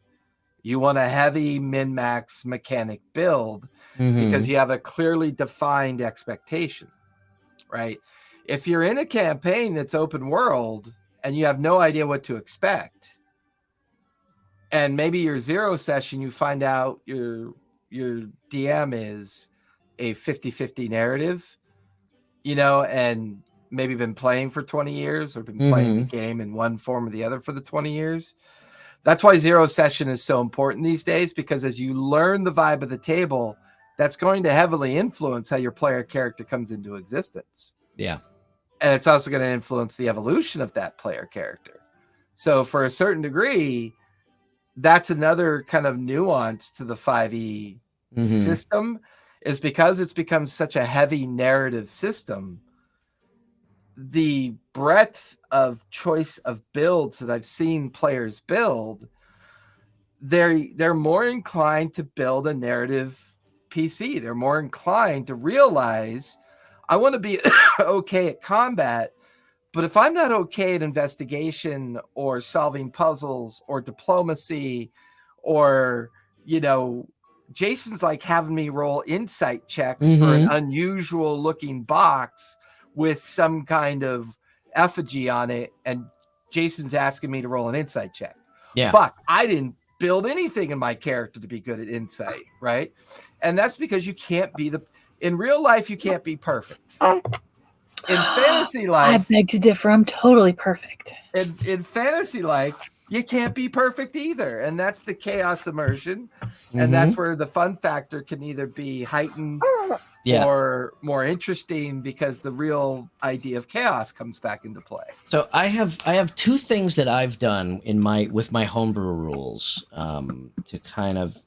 you want a heavy min-max mechanic build because you have a clearly defined expectation, right? If you're in a campaign that's open world and you have no idea what to expect, and maybe your zero session, you find out your DM is a 50-50 narrative, and maybe been playing for 20 years or been playing the game in one form or the other for the 20 years. That's why zero session is so important these days, because as you learn the vibe of the table, that's going to heavily influence how your player character comes into existence. Yeah. And it's also going to influence the evolution of that player character. So for a certain degree, that's another kind of nuance to the 5e system, is because it's become such a heavy narrative system. The breadth of choice of builds that I've seen players build, they're more inclined to build a narrative PC. They're more inclined to realize, I want to be okay at combat, but if I'm not okay at investigation or solving puzzles or diplomacy, or, Jason's like having me roll insight checks for an unusual looking box with some kind of effigy on it, and Jason's asking me to roll an insight check. Yeah. Fuck, I didn't build anything in my character to be good at insight, right? And that's because you can't be in real life, you can't be perfect. In fantasy life, I beg to differ. I'm totally perfect. In fantasy life, you can't be perfect either. And that's the chaos immersion. And that's where the fun factor can either be heightened or more interesting, because the real idea of chaos comes back into play. So I have two things that I've done with my homebrew rules to kind of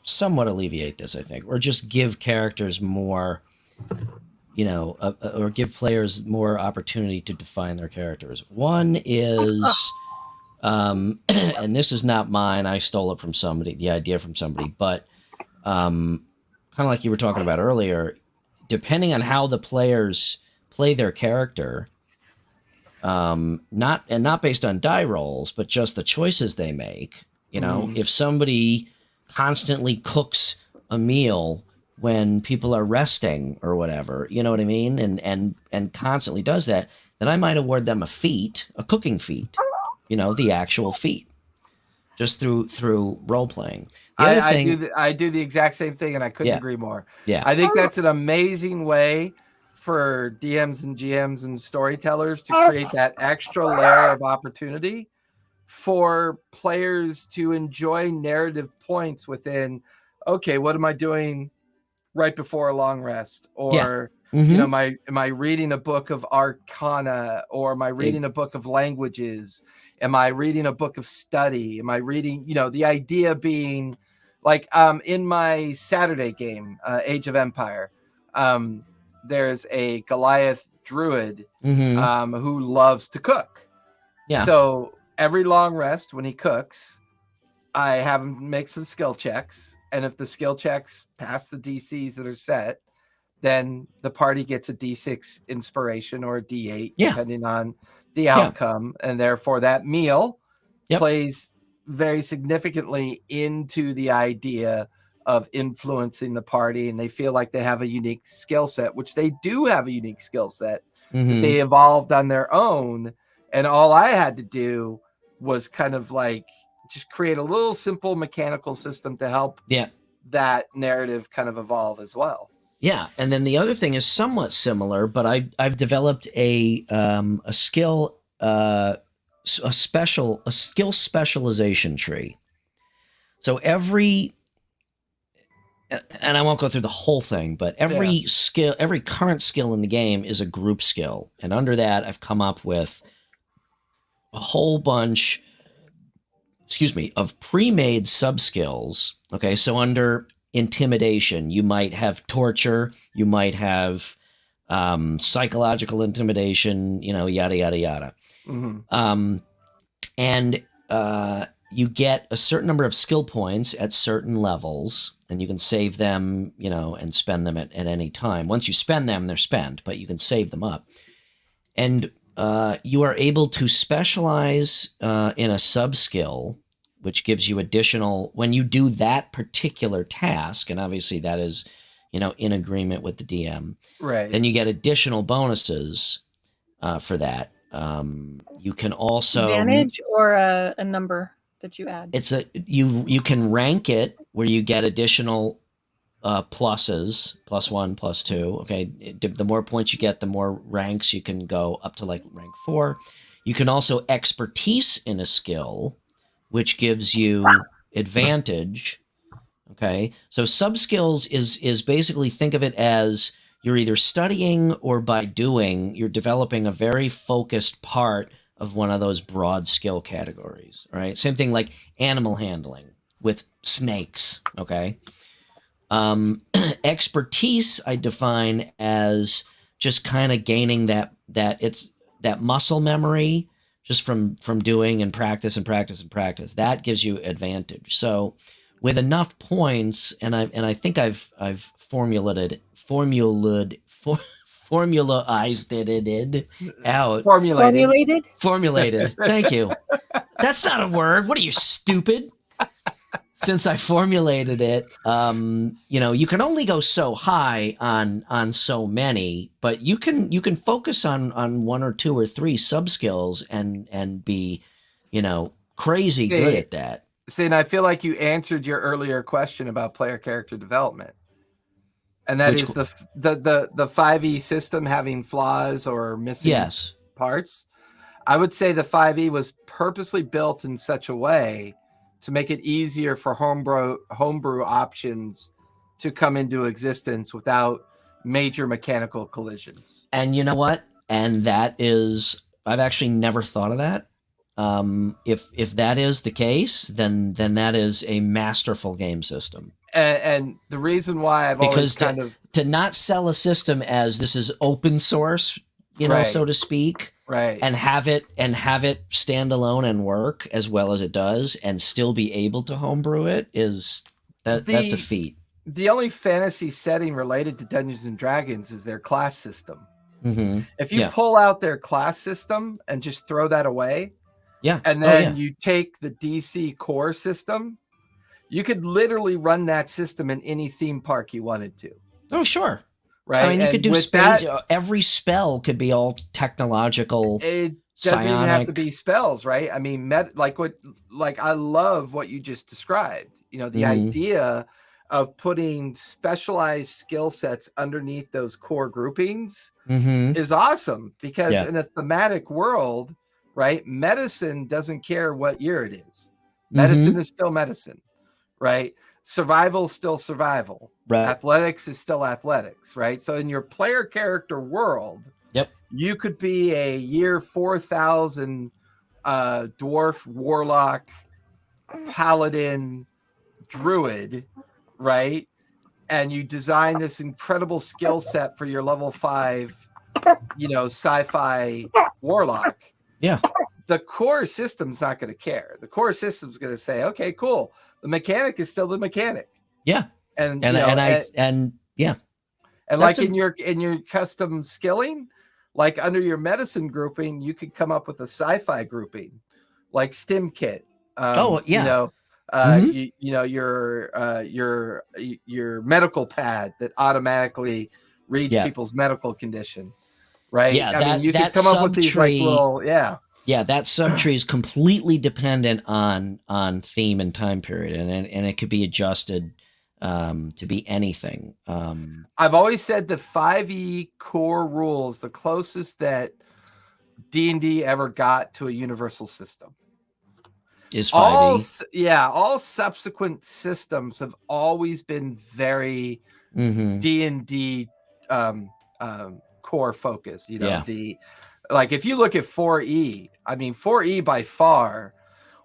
somewhat alleviate this, I think, or just give characters more, or give players more opportunity to define their characters. One is, and this is not mine, I stole it from somebody, the idea from somebody, but kind of like you were talking about earlier, depending on how the players play their character, not based on die rolls, but just the choices they make. If somebody constantly cooks a meal when people are resting or whatever, you know what I mean, and constantly does that, then I might award them a cooking feat, the actual feat, just through role playing. I do the exact same thing, and I couldn't agree more. Yeah, I think that's an amazing way for DMs and GMs and storytellers to create that extra layer of opportunity for players to enjoy narrative points within, okay, what am I doing right before a long rest? Or, am I reading a book of arcana, or am I reading a book of languages? Am I reading a book of study? Am I reading, the idea being like, in my Saturday game, Age of Empire, there's a Goliath druid who loves to cook. Yeah. So every long rest when he cooks, I have him make some skill checks. And if the skill checks pass the DCs that are set, then the party gets a D6 inspiration or a D8, depending on the outcome, and therefore that meal Yep. plays very significantly into the idea of influencing the party, and they feel like they have a unique skill set, which they do have a unique skill set that they evolved on their own. And all I had to do was kind of like just create a little simple mechanical system to help that narrative kind of evolve as well. Yeah, and then the other thing is somewhat similar, but I've developed a skill a skill specialization tree. So every, and I won't go through the whole thing, but every skill, every current skill in the game is a group skill, and under that I've come up with a whole bunch, of pre-made sub-skills. Okay, so under intimidation, you might have torture, you might have psychological intimidation, yada, yada, yada. And you get a certain number of skill points at certain levels, and you can save them, and spend them at any time. Once you spend them, they're spent, but you can save them up. And you are able to specialize in a sub-skill, which gives you additional, when you do that particular task, and obviously that is, in agreement with the DM, right? Then you get additional bonuses for that. You can also advantage or a number that you add. It's you can rank it where you get additional pluses, +1, +2. Okay, the more points you get, the more ranks you can go up to, like rank 4. You can also expertise in a skill, which gives you advantage. Okay, so sub skills is basically, think of it as you're either studying or by doing, you're developing a very focused part of one of those broad skill categories. Right, same thing like animal handling with snakes. Okay. Expertise I define as just kind of gaining that muscle memory just from doing and practice and practice and practice. That gives you advantage. So with enough points, and I think I've formulaized it out. Formulated. Thank you. That's not a word. What are you, stupid? Since I formulated it, you can only go so high on so many, but you can focus on 1 or 2 or 3 sub skills and be, crazy good at that. See, and I feel like you answered your earlier question about player character development, and that is the 5e system having flaws or missing parts. I would say the 5e was purposely built in such a way to make it easier for homebrew options to come into existence without major mechanical collisions. And you know what? And that is, I've actually never thought of that. If that is the case, then that is a masterful game system. And the reason why I've always to not sell a system as this is open source, so to speak. Right. And have it stand alone and work as well as it does, and still be able to homebrew it that's a feat. The only fantasy setting related to Dungeons and Dragons is their class system. Mm-hmm. If you pull out their class system and just throw that away, and then you take the DC core system, you could literally run that system in any theme park you wanted to. Oh, sure. Right. I mean, you could do spells. Every spell could be all technological. It doesn't even have to be spells, right? I mean, I love what you just described. The idea of putting specialized skill sets underneath those core groupings is awesome, because in a thematic world, right, medicine doesn't care what year it is. Medicine is still medicine, right? Survival is still survival. Right. Athletics is still athletics, right? So in your player character world, you could be a year 4000 dwarf, warlock, paladin, druid, right? And you design this incredible skill set for your level 5, sci-fi warlock. Yeah. The core system's not going to care. The core system's going to say, okay, cool. The mechanic is still the mechanic. Yeah. And like in your custom skilling, Like under your medicine grouping, you could come up with a sci-fi grouping, like Stim Kit. Oh, yeah. You know, Mhm. you know your medical pad that automatically reads Yeah. people's medical condition, right? Yeah, I mean, you could that come up with these like subtree, little, yeah. yeah, that subtree is completely dependent on theme and time period, and it could be adjusted to be anything. I've always said the 5e core rules, the closest that D&D ever got to a universal system. Is 5e. All subsequent systems have always been very Mm-hmm. D&D core focus. You know, Yeah. like if you look at 4e, I mean 4e by far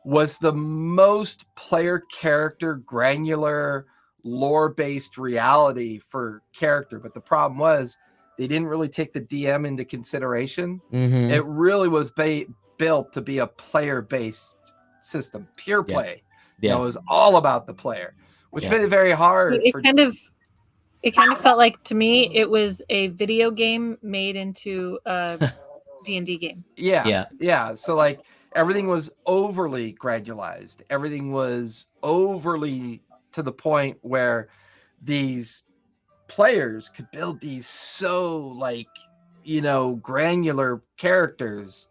was the most player character granular lore based reality for character, but the problem was they didn't really take the DM into consideration. Mm-hmm. It really was built to be a player based system, pure play. Yeah. You know, it was all about the player, which made it very hard. It kind of felt like, to me, it was a video game made into a D&D game. Yeah. So like everything was overly granularized. Everything was overly to the point where these players could build these so like, you know, granular characters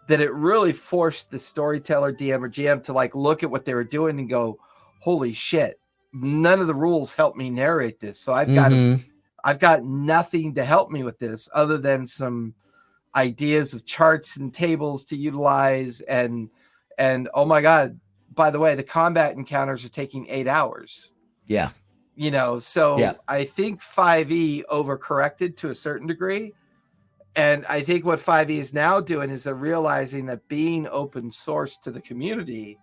that it really forced the storyteller, DM, or GM to like look at what they were doing and go, holy shit, none of the rules help me narrate this. So I've got nothing to help me with this other than some ideas of charts and tables to utilize. And oh my God, by the way, the combat encounters are taking 8 hours. Yeah. You know, so I think 5e overcorrected to a certain degree. And I think what 5e is now doing is they're realizing that being open source to the community,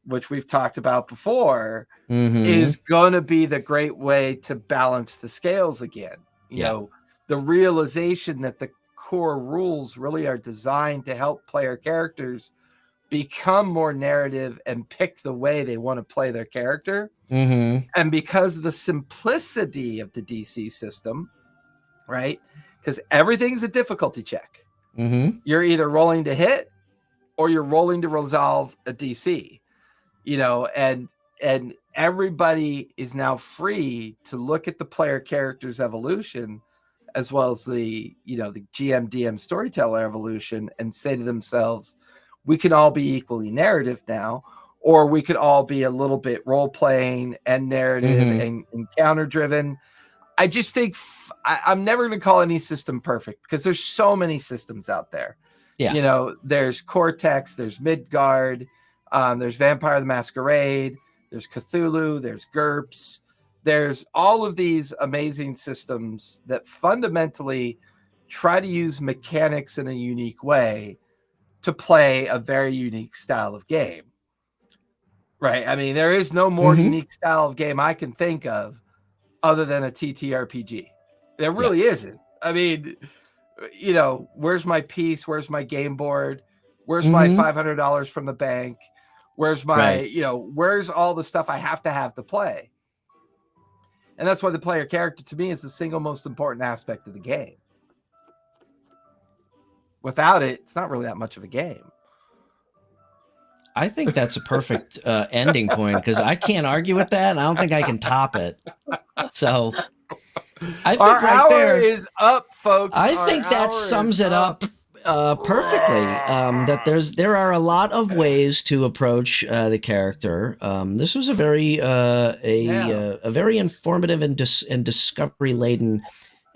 which we've talked about before, is going to be the great way to balance the scales again. You know, the realization that the core rules really are designed to help player characters become more narrative and pick the way they want to play their character. And because of the simplicity of the DC system, right? Because everything's a difficulty check. You're either rolling to hit or you're rolling to resolve a DC, you know, and everybody is now free to look at the player character's evolution as well as the, you know, the GM, DM, storyteller evolution and say to themselves, we can all be equally narrative now, or we could all be a little bit role playing and narrative and encounter driven. I just think I'm never going to call any system perfect because there's so many systems out there. You know, there's Cortex, there's Midgard, there's Vampire the Masquerade, there's Cthulhu, there's GURPS, there's all of these amazing systems that fundamentally try to use mechanics in a unique way to play a very unique style of game. Right? I mean, there is no more unique style of game I can think of other than a TTRPG. There really isn't. I mean, you know, where's my piece? Where's my game board? Where's my $500 from the bank? Where's my, you know, where's all the stuff I have to play? And that's why the player character to me is the single most important aspect of the game. Without it, it's not really that much of a game. I think that's a perfect ending point because I can't argue with that, and I don't think I can top it. So I think our right hour there is up, folks. I think that sums it up perfectly. That there are a lot of ways to approach the character. This was a very very informative and discovery laden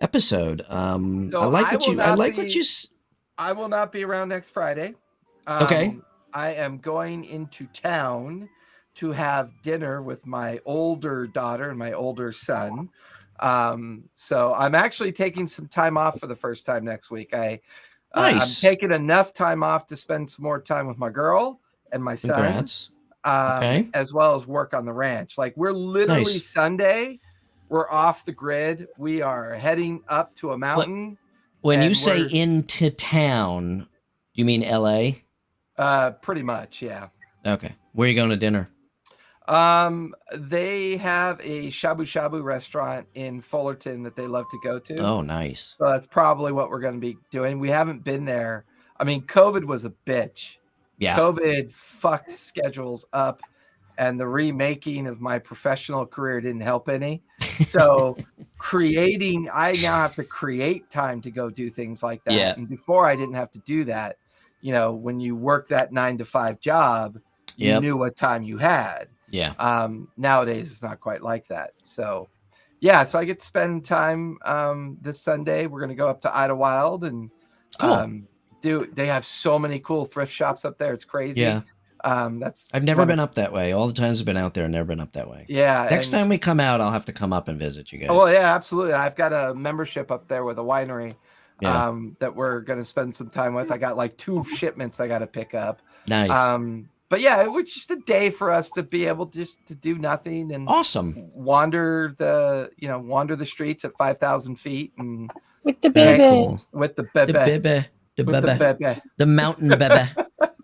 episode. So I like what you. I will not be around next Friday. Okay. I am going into town to have dinner with my older daughter and my older son. So I'm actually taking some time off for the first time next week. I'm taking enough time off to spend some more time with my girl and my son. Congrats. As well as work on the ranch. Like we're literally Sunday, we're off the grid. We are heading up to a mountain. When you say into town, you mean LA? Pretty much, yeah. Okay. Where are you going to dinner? They have a shabu shabu restaurant in Fullerton that they love to go to. Oh, nice. So that's probably what we're going to be doing. We haven't been there. I mean, COVID was a bitch. Yeah. COVID fucked schedules up, and the remaking of my professional career didn't help any. So I now have to create time to go do things like that. Yeah. And before I didn't have to do that. You know, when you work that 9-to-5 job, you knew what time you had. Yeah. Nowadays it's not quite like that. So yeah, so I get to spend time this Sunday. We're going to go up to Idlewild and they have so many cool thrift shops up there. It's crazy. Yeah. I've never been up that way. All the times I've been out there, I've never been up that way. Yeah. Next time we come out, I'll have to come up and visit you guys. Oh, yeah, absolutely. I've got a membership up there with a winery that we're going to spend some time with. I got like 2 shipments I got to pick up. Nice. But yeah, it was just a day for us to be able just to do nothing and wander the streets at 5,000 feet and with the baby, cool. with the bebe, the mountain bebe.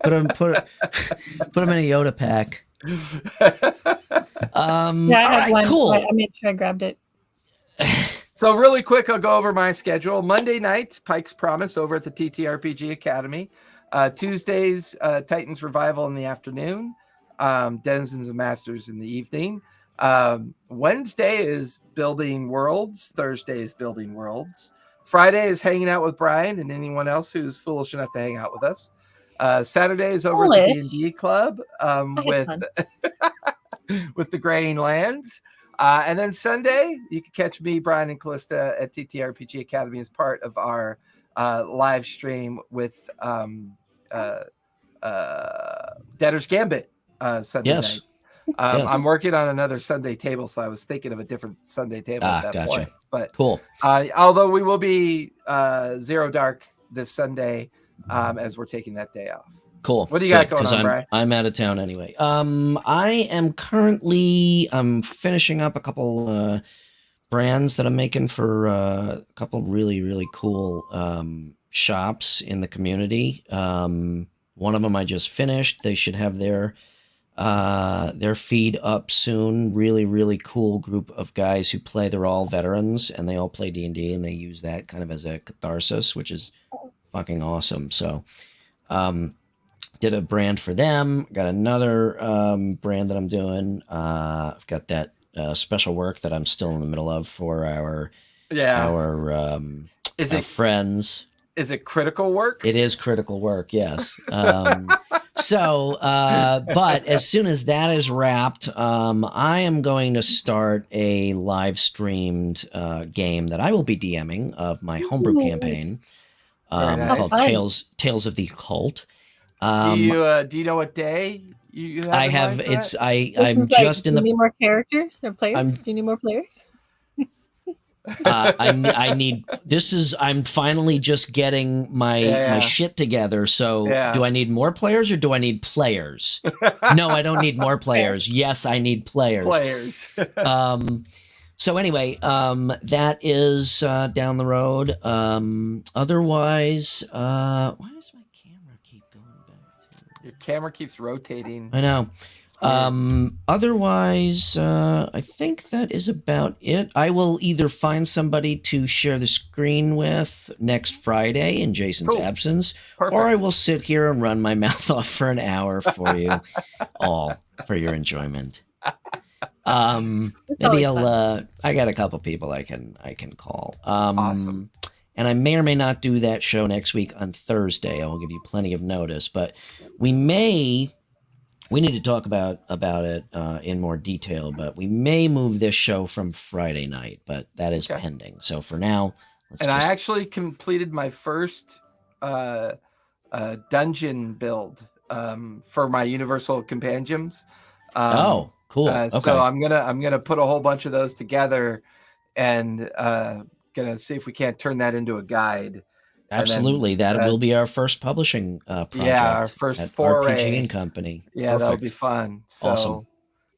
Put him in a Yoda pack. I had one. Cool. I made sure I grabbed it. So really quick, I'll go over my schedule. Monday nights, Pike's Promise over at the TTRPG Academy. Tuesdays, Titans Revival in the afternoon. Denizens and Masters in the evening. Wednesday is Building Worlds. Thursday is Building Worlds. Friday is hanging out with Brian and anyone else who's foolish enough to hang out with us. Saturday is over at the D&D Club with the Graying Lands. And then Sunday, you can catch me, Brian, and Callista at TTRPG Academy as part of our live stream with Debtor's Gambit Sunday night. I'm working on another Sunday table, so I was thinking of a different Sunday table at that point. But cool. Although we will be Zero Dark this Sunday as we're taking that day off. Cool. What do you got going on, Brian? I'm out of town anyway. I am currently finishing up a couple brands that I'm making for a couple really, really cool shops in the community. One of them I just finished. They should have their feed up soon. Really, really cool group of guys who play. They're all veterans and they all play D&D and they use that kind of as a catharsis, which is fucking awesome. So, did a brand for them. Got another brand that I'm doing. I've got that special work that I'm still in the middle of for our friends. Is it critical work? It is critical work, yes. So, but as soon as that is wrapped, I am going to start a live streamed game that I will be DMing of my homebrew campaign called Tales of the Occult. Do you know what day you have? I have. I'm just in the. Do you need more characters or players? Do you need more players? I need. I'm finally just getting my shit together. So, do I need more players or do I need players? No, I don't need more players. Yes, I need players. So anyway, that is down the road. Otherwise, why does my camera keep going back to? Your camera keeps rotating. I know. Otherwise, I think that is about it. I will either find somebody to share the screen with next Friday in Jason's absence, or I will sit here and run my mouth off for an hour for you all for your enjoyment. Maybe I got a couple people I can call. Awesome. And I may or may not do that show next week on Thursday. I will give you plenty of notice, but we need to talk about it in more detail, but we may move this show from Friday night, but that is pending. So for now, I actually completed my first dungeon build for my Universal Compendiums. Cool. Okay. So I'm gonna put a whole bunch of those together, and gonna see if we can't turn that into a guide. Absolutely, that will be our first publishing project. Yeah, our first at foray. RPG and Company. Yeah, Perfect. that'll be fun. So, awesome.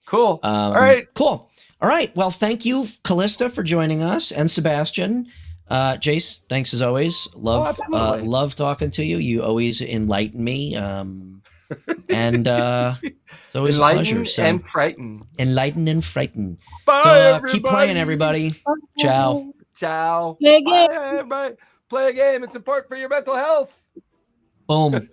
Cool. All right. Cool. All right. Well, thank you, Callista, for joining us, and Sebastian. Jace, thanks as always. Love talking to you. You always enlighten me. And it's always a pleasure. So and frighten. enlighten and frighten. Bye, So everybody. keep playing, everybody. Ciao. Ciao. Play a game. Bye, everybody. Play a game. It's important for your mental health. Boom.